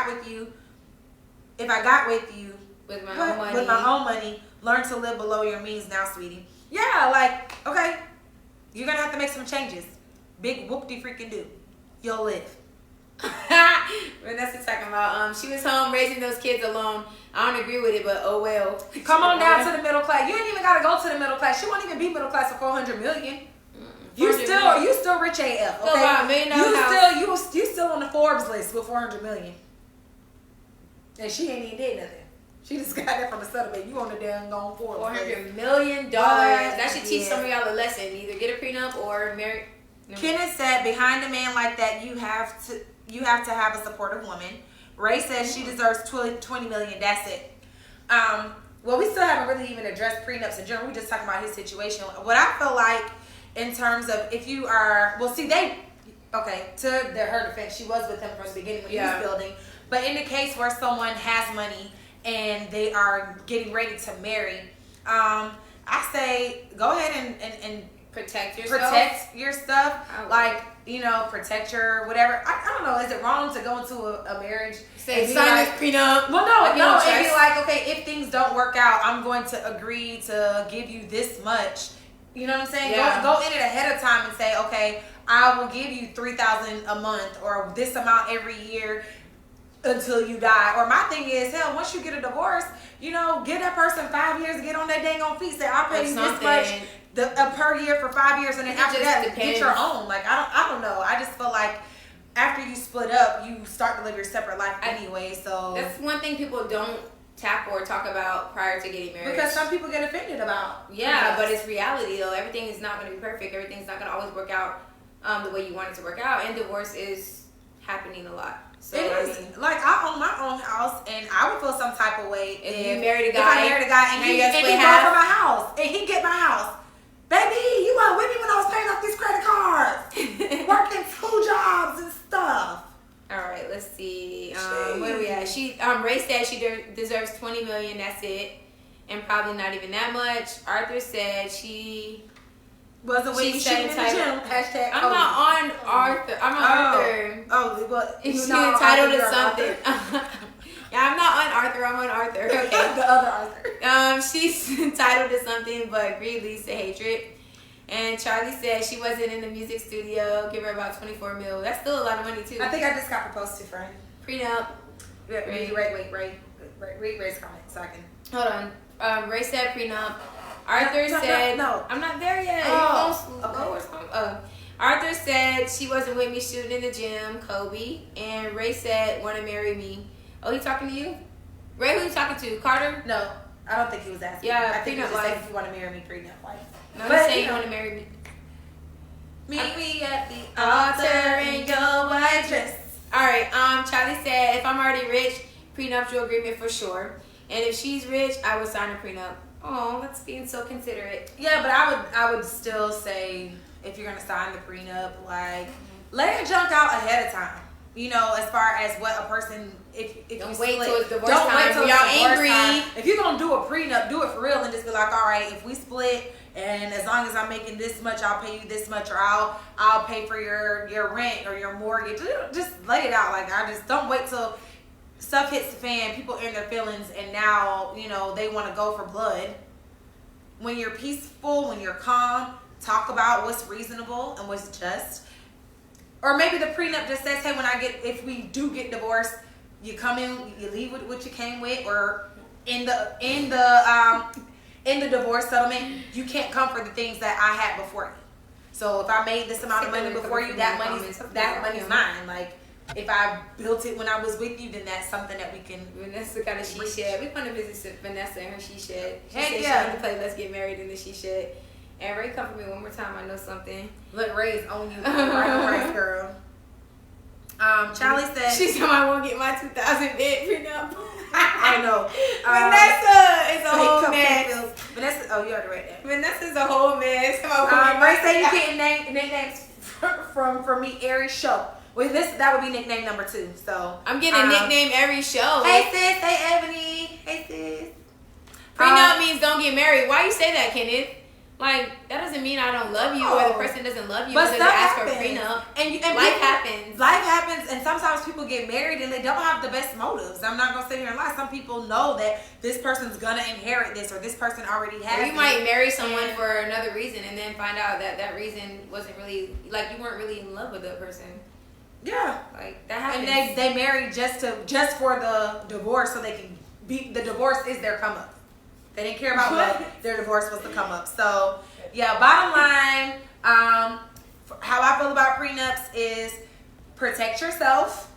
with you with my own money, learn to live below your means now, sweetie. Yeah, like, okay, you're gonna have to make some changes. Big whoop-de freaking do. You'll live. Vanessa talking about she was home raising those kids alone. I don't agree with it, but oh well. Come on down to the middle class. You ain't even gotta go to the middle class. She won't even be middle class for 400 million. You still rich AF. Okay, you still on the Forbes list with 400 million. And she ain't even did nothing. She just got that from a settlement. You on the damn gone Forbes $400 million. That should teach some of y'all a lesson. Either get a prenup or marry. Kenneth said, behind a man like that, you have to have a supportive woman. Ray says she deserves $20 million. That's it. Well, we still haven't really even addressed prenups in general. We're just talking about his situation. What I feel like in terms of if you are, her defense, she was with him from the beginning when he was building. But in the case where someone has money and they are getting ready to marry, I say go ahead and protect yourself. Protect your stuff. Protect your whatever. I don't know. Is it wrong to go into a marriage? Say sign this prenup. Well, no. And be like, okay, if things don't work out, I'm going to agree to give you this much. You know what I'm saying? Yeah. Go in it ahead of time and say, okay, I will give you $3,000 a month or this amount every year until you die. Or my thing is, hell, once you get a divorce, give that person 5 years to get on their dang on feet. Say, I'll pay you this much per year for 5 years, and then after that, get your own. Like I don't know. I just feel like after you split up, you start to live your separate life anyway. So that's one thing people don't tackle or talk about prior to getting married. Because some people get offended about. Yeah, but it's reality though. Everything is not going to be perfect. Everything's not going to always work out the way you want it to work out, and divorce is happening a lot. So it is. Like I own my own house, and I would feel some type of way if you married a guy. If I married a guy and he go for my house, and he get my house. Baby, you weren't with me when I was paying off these credit cards, working 2 jobs and stuff. All right, let's see. Where are we at? Ray said she deserves $20 million. That's it, and probably not even that much. Arthur said she wasn't with you shooting in the gym. Hashtag. I'm not on Arthur. I'm on Arthur. Oh, well, she's entitled to something. Yeah, I'm not on Arthur Arthur. I'm on Arthur. Okay. The other Arthur. She's entitled to something, but greed leads to hatred. And Charlie said she wasn't in the music studio. Give her about 24 mil. That's still a lot of money too. I think I just got proposed to, friend. Prenup. Wait, read Ray's comment so I can. Hold on. Ray said prenup. Arthur said no. I'm not there yet. Oh, Okay. Arthur said she wasn't with me shooting in the gym. Kobe. And Ray said want to marry me. Oh, he talking to you? Ray, who you talking to? Carter? No, I don't think he was asking. Yeah, I think he was prenup just saying life. if you want to marry me, prenup life. No, But, he's saying you you know, want to marry me. Meet me at the altar in your white dress. All right. Charlie said if I'm already rich, prenuptial agreement for sure. And if she's rich, I would sign a prenup. Oh, that's being so considerate. Yeah, but I would still say if you're gonna sign the prenup, like lay your junk out ahead of time. You know, as far as what a person, if Don't you wait split, till it's divorce don't time. wait till Y'all it's divorce angry. time. If you're gonna do a prenup, do it for real and just be like, all right, if we split and as long as I'm making this much, I'll pay you this much, or I'll pay for your rent or your mortgage. Just lay it out. Like I just don't wait till stuff hits the fan, people in their feelings, and now you know they want to go for blood. When you're peaceful, when you're calm, talk about what's reasonable and what's just. Or maybe the prenup just says, hey, if we do get divorced, you come in, you leave with what you came with, or in the divorce settlement, you can't come for the things that I had before you. So if I made this amount of money before you, that money's mine. Like if I built it when I was with you, then that's something that we can. Vanessa got a she shed. We want to visit Vanessa in her she shed. She Heck said yeah. she wanted to play Let's Get Married in the she shed. And Ray, come for me one more time. I know something. Look, Ray's on you, right, girl. Charlie said She said I won't get my 2000 bid prenup. I know. Vanessa is a whole mess. Vanessa, oh, you already read that. Vanessa's a whole mess. Ray said you getting nicknames from me every show. Well, that would be nickname number 2. So I'm getting a nickname every show. Hey sis, hey Ebony, hey sis. Prenup means don't get married. Why you say that, Kenneth? Like, that doesn't mean I don't love you or the person doesn't love you but because they stuff ask for a happens. prenup. And life happens. Life happens, and sometimes people get married and they don't have the best motives. I'm not gonna sit here and lie. Some people know that this person's gonna inherit this, or this person already has. Or you might marry someone for another reason and then find out that reason wasn't really, like, you weren't really in love with that person. Yeah, like that happens. And they married just for the divorce, so they can be. The divorce is their come up. They didn't care about what their divorce was to come up. So yeah, bottom line, how I feel about prenups is protect yourself.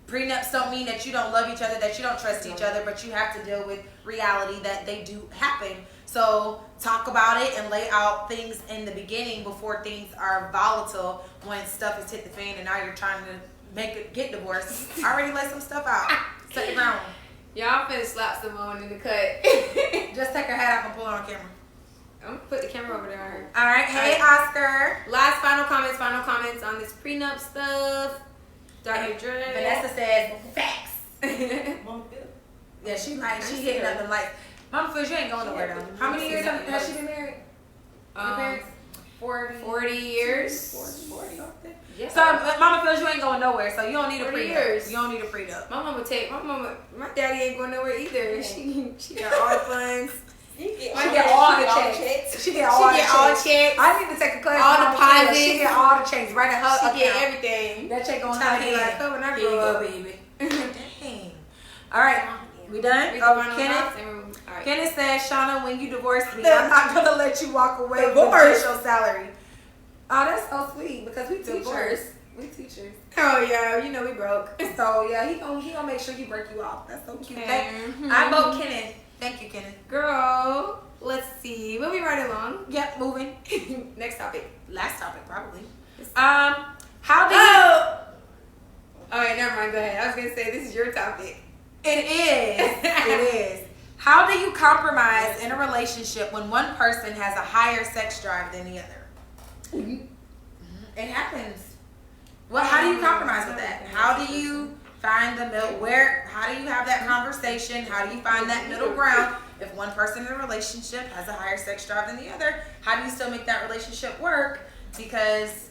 Prenups don't mean that you don't love each other, that you don't trust each other, but you have to deal with reality that they do happen. So talk about it and lay out things in the beginning before things are volatile when stuff has hit the fan and now you're trying to get divorced. Already lay some stuff out. Set the ground. Y'all finna slap Simone in the cut. Just take her hat off and pull it on camera. I'm gonna put the camera over there on her. All right. Hey, Oscar. Last final comments on this prenup stuff. Dr. Dre. Vanessa said facts. Mama Phil. Yeah, she hitting up them like, Mama Phil, you ain't going nowhere though. How many years has she been married? Your parents? 40 years. 40. Yeah. So Mama feels you ain't going nowhere, so you don't need a 40 prenup. years. You don't need a prenup. My daddy ain't going nowhere either. She got all the funds. She get all the checks. She get all checks. I need to take a class. All deposits. She get all the checks right at her account. She get everything. That check going Trying out to be like her when I grow up. baby. Dang. All right, we done? Kenneth said, Shauna, when you divorce me, I'm not gonna let you walk away with just your salary. Oh, that's so sweet because we teachers. We teachers. Oh yeah, you know we broke. So yeah, he gonna make sure he break you off. That's so cute. Mm-hmm. I vote Kenneth. Thank you, Kenneth. Girl, let's see. We'll be right along. Yep, moving. Next topic. Last topic, probably. How do you? All right, never mind. Go ahead. I was gonna say this is your topic. It is. It is. How do you compromise in a relationship when one person has a higher sex drive than the other? Mm-hmm. It happens. Well, how do you compromise with that? How do you find the middle? How do you have that conversation? How do you find that middle ground? If one person in a relationship has a higher sex drive than the other, how do you still make that relationship work? Because,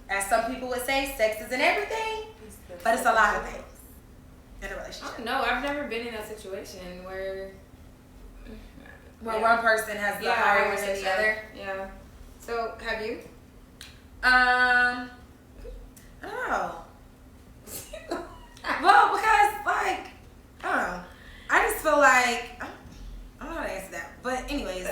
as some people would say, sex isn't everything, but it's a lot of things. in a relationship? No, I've never been in that situation where one person has the higher than the other. Yeah. So, have you? I don't know. Well, because like I don't know. I just feel like I don't know how to answer that. But anyways,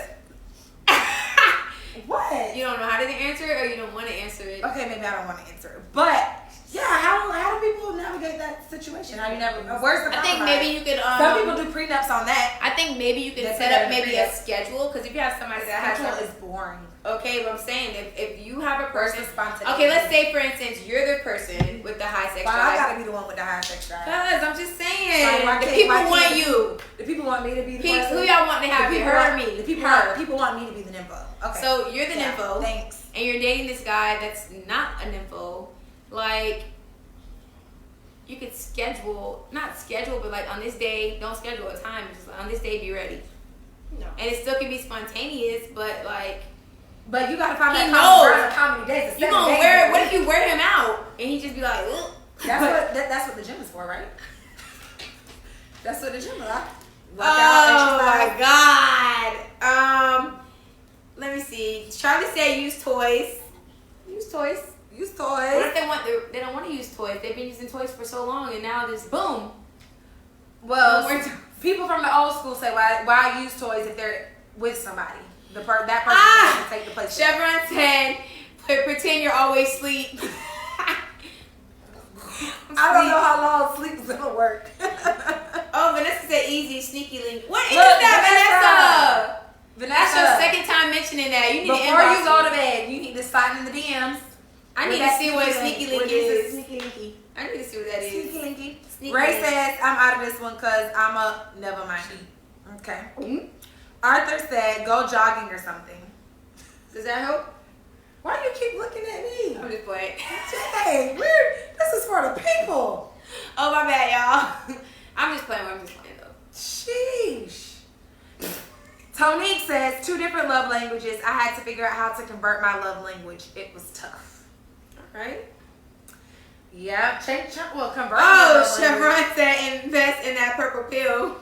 what? You don't know how to answer it, or you don't want to answer it? Okay, maybe I don't want to answer it. But yeah, how do people navigate that situation? How do you never? Where's the compromise? I think maybe you could. Some people do prenups on that. I think maybe you can set up maybe a schedule, because if you have somebody that has schedule is boring. Okay, but I'm saying if you have a person. Spontaneity. Okay, let's say for instance you're the person with the high sex drive. I gotta be the one with the high sex drive. Cause I'm just saying, like, the people want you. The people want me to be the person. Who y'all want to have you? Her or me? The people want me to be the nympho. Okay. So you're the nympho. Thanks. And you're dating this guy that's not a nympho. Like, you could not schedule, but like on this day, don't schedule a time. Just on this day, be ready. No. And it still can be spontaneous, but like. But you gotta find He that knows. common days. You gonna wear it? What if you wear him out and he just be like, ugh? That's what the gym is for, right? That's what the gym is like. Oh my god. Let me see. Charlie said use toys. Use toys. Use toys. What if they don't want to use toys? They've been using toys for so long, and now this boom. Well, people from the old school say why use toys if they're with somebody. That person can take the place. Chevron 10. Pretend you're always asleep. I don't know how long sleep is gonna work. Oh, Vanessa said easy, sneaky link. What is that, Vanessa? That's your second time mentioning that. You need before you go to bed, you need to slide in the DMs. I need to see what sneaky link is. Sneaky linky. I need to see what that is. Sneaky linky. Sneaky Ray link. says I'm out of this one because I'm a never mind. Okay. Mm-hmm. Arthur said go jogging or something. Does that help? Why do you keep looking at me? I'm just playing. Jay, this is for the people. Oh, my bad, y'all. I'm just playing though. Sheesh. Tonique says 2 different love languages. I had to figure out how to convert my love language. It was tough. All right. Yeah, convert. Oh, Chevron said invest in that purple pill.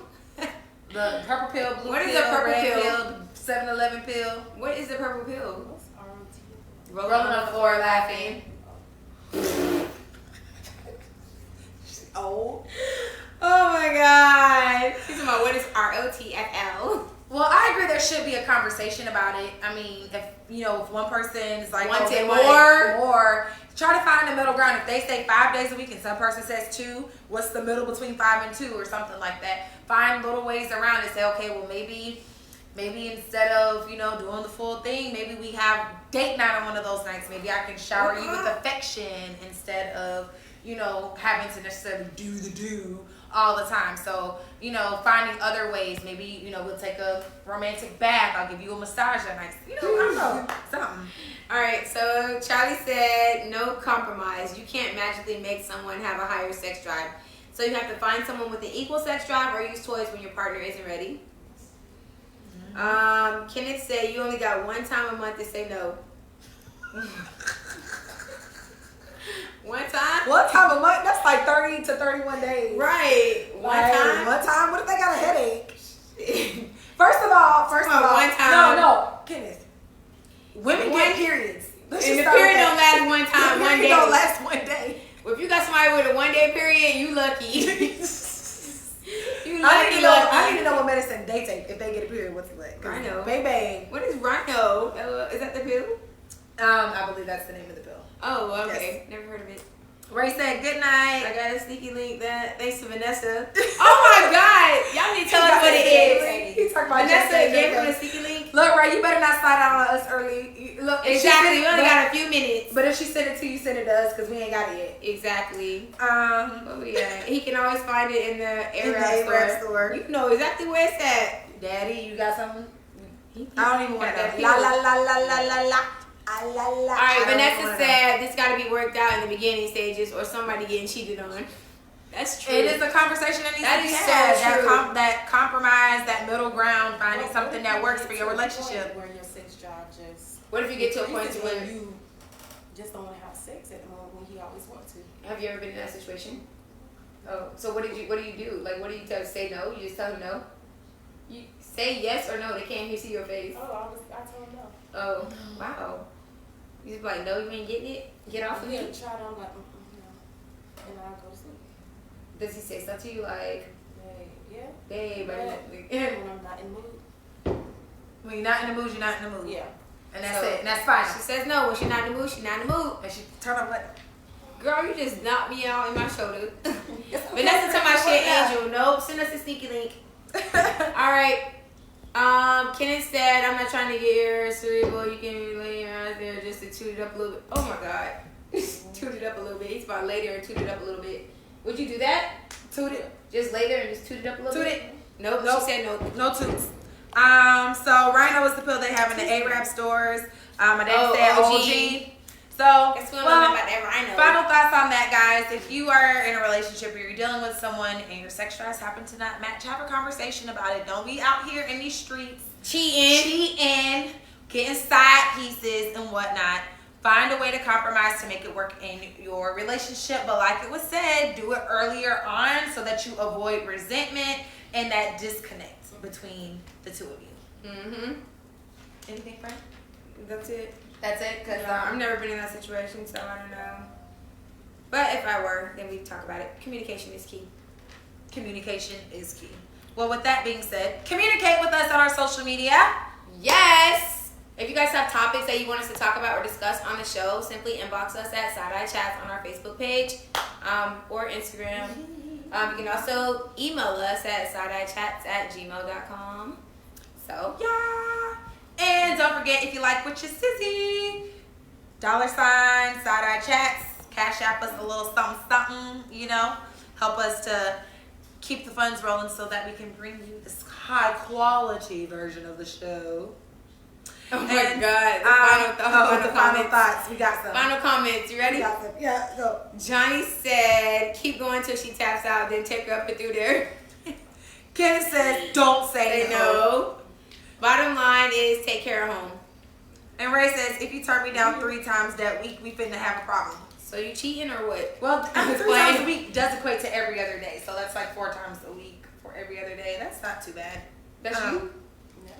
The purple pill, blue what pill, is the purple red pill? 7-Eleven pill. What is the purple pill? What's ROT? Rolling on the floor laughing. Oh. Oh my god. He's talking about what is ROTFL? Well, I agree there should be a conversation about it. I mean, if one person is like wanted more, try to find the middle ground. If they say 5 days a week and some person says 2, what's the middle between 5 and 2 or something like that? Find little ways around it. Say, okay, well maybe instead of doing the full thing, maybe we have date night on one of those nights. Maybe I can shower you with affection instead of having to necessarily do all the time. So, finding other ways. Maybe, we'll take a romantic bath. I'll give you a massage that night. I don't know. Something. All right, so Charlie said no compromise. You can't magically make someone have a higher sex drive. So you have to find someone with an equal sex drive or use toys when your partner isn't ready. Kenneth said you only got one time a month to say no. One time? One time a month? That's like 30 to 31 days. Right. One time? One time? What if they got a headache? First of all, one time. No, Kenneth. Women get periods. And the period don't last one time, one day. Don't last one day. Well, if you got somebody with a 1 day period, you lucky. I need to know what medicine they take if they get a period. What's it like? Rhino. Baby. What is Rhino? Is that the pill? I believe that's the name of the pill. Oh, okay. Yes. Never heard of it. Ray said, good night. I got a sneaky link that thanks to Vanessa. Oh my god. Y'all need to tell us what it is. He's talking about Vanessa gave him a sneaky link. Look, Ray, you better not slide out on us early. Look, exactly. We only got a few minutes. But if she sent it to you, send it to us because we ain't got it yet. Exactly. What we got? He can always find it in the Arab store. You know exactly where it's at. Daddy, you got something? I don't even want that. Alright, Vanessa said this got to be worked out in the beginning stages or somebody getting cheated on. That's true. It is a conversation that needs to be had. That compromise, that middle ground, finding something that works for your relationship. Where your sex drive just. What if you get to a point where you just don't want to have sex at the moment when he always wants to? Have you ever been in that situation? Oh, so what do you do? Like, what do you tell? Say no? You just tell them no? You say yes or no. They can't even see your face. Oh, I told him no. Oh, wow. You just be like, no, you ain't getting it? Get off of me? Yeah, try it. I'm like, no. And I'll go to sleep. Does he say stuff to you like, Yeah. babe, When I'm not in the mood. When you're not in the mood, you're not in the mood. Yeah. And that's So, it. And that's fine. She says no. When she's not in the mood, she's not in the mood. And she turn up like, Girl, you just knocked me out in my shoulder. Vanessa tell my shit, Angel. Nope, send us a sneaky link. All right. Kenneth said, I'm not trying to get your cerebral. You can be laying around there just to toot it up a little bit. Oh my God. Toot it up a little bit. He's about lay there and toot it up a little bit. Would you do that? toot it. Just lay there and just toot it up a little Toot bit? it. Nope. Nope. She said no. No toots. So Rhino is the pill they have in the Arab stores. My dad said OG. So, Guess we don't know about that Rhino. final thoughts on that, guys. If you are in a relationship or you're dealing with someone and your sex drives happen to not match, have a conversation about it. Don't be out here in these streets cheating, getting side pieces and whatnot. Find a way to compromise to make it work in your relationship. But like it was said, do it earlier on so that you avoid resentment and that disconnect between the two of you. Mm-hmm. Anything, Frank? That's it. That's it? Because I've never been in that situation, so I don't know. But if I were, then we'd talk about it. Communication is key. communication is key. Well, with that being said, communicate with us on our social media. Yes! If you guys have topics that you want us to talk about or discuss on the show, simply inbox us at Side Eye Chats on our Facebook page or Instagram. You can also email us at sideeyechats@gmail.com. So, Yeah. And don't forget, if you like what you sissy, $ Side Eye Chats, cash app us a little something, you know, help us to keep the funds rolling so that we can bring you this high quality version of the show. oh my And, God. The final thoughts. We got some. Final comments. You ready? We got some. Yeah, go. Johnny said, keep going till she taps out, then take her up and through there. Kenneth says, don't say no. Bottom line is take care of home. And Ray says, if you turn me down 3 times that week, we finna have a problem. So you cheating or what? Well, I mean, 3 times a week does equate to every other day. So that's like 4 times a week for every other day. That's not too bad. That's you? No.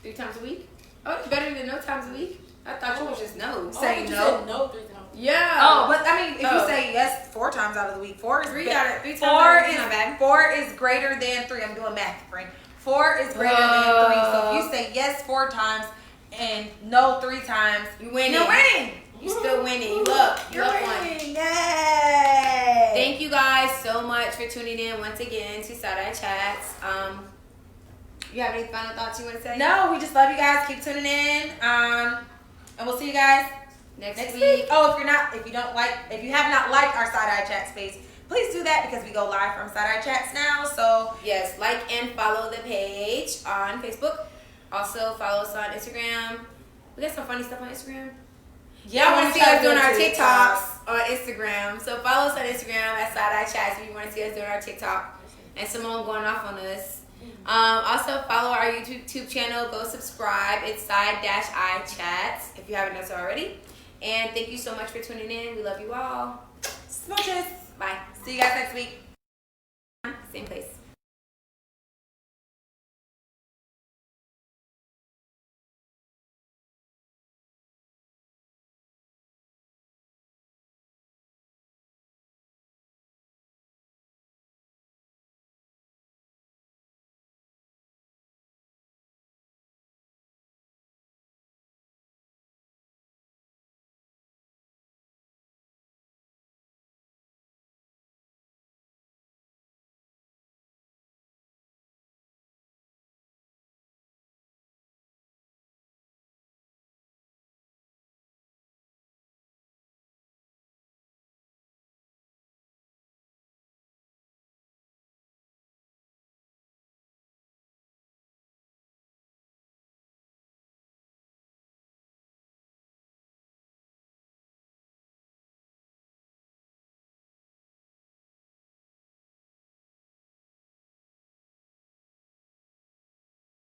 3 times a week? Oh, it's better than no times a week. I thought you was just no. Say You no. said no 3 times. Yeah. Oh, but I mean, if you Oh. say yes 4 times out of the week, 4 is 3 be- times Four out of is not bad. 4 is greater than 3. I'm doing math, friend. 4 is greater than 3. So if you say yes 4 times and no 3 times, You winning. you're winning. You still winning. You up. You You're up one. winning. Yay! Thank you guys so much for tuning in once again to Side Eye Chats. You have any final thoughts you want to say? No, we just love you guys. Keep tuning in. And we'll see you guys Next week. week. Oh, if you have not liked our Side Eye Chat space, please do that because we go live from Side Eye Chats now. So Yes, like and follow the page on Facebook. Also follow us on Instagram. We got some funny stuff on Instagram. yeah, I want to see us doing our TikTok. TikToks on Instagram. So follow us on Instagram at Side Eye Chats if you want to see us doing our TikTok. And Simone going off on us. Also follow our YouTube channel. Go subscribe. It's Side-Eye Chats if you haven't done so already. And thank you so much for tuning in. We love you all. Smooches. Bye. See you guys next week. Same place.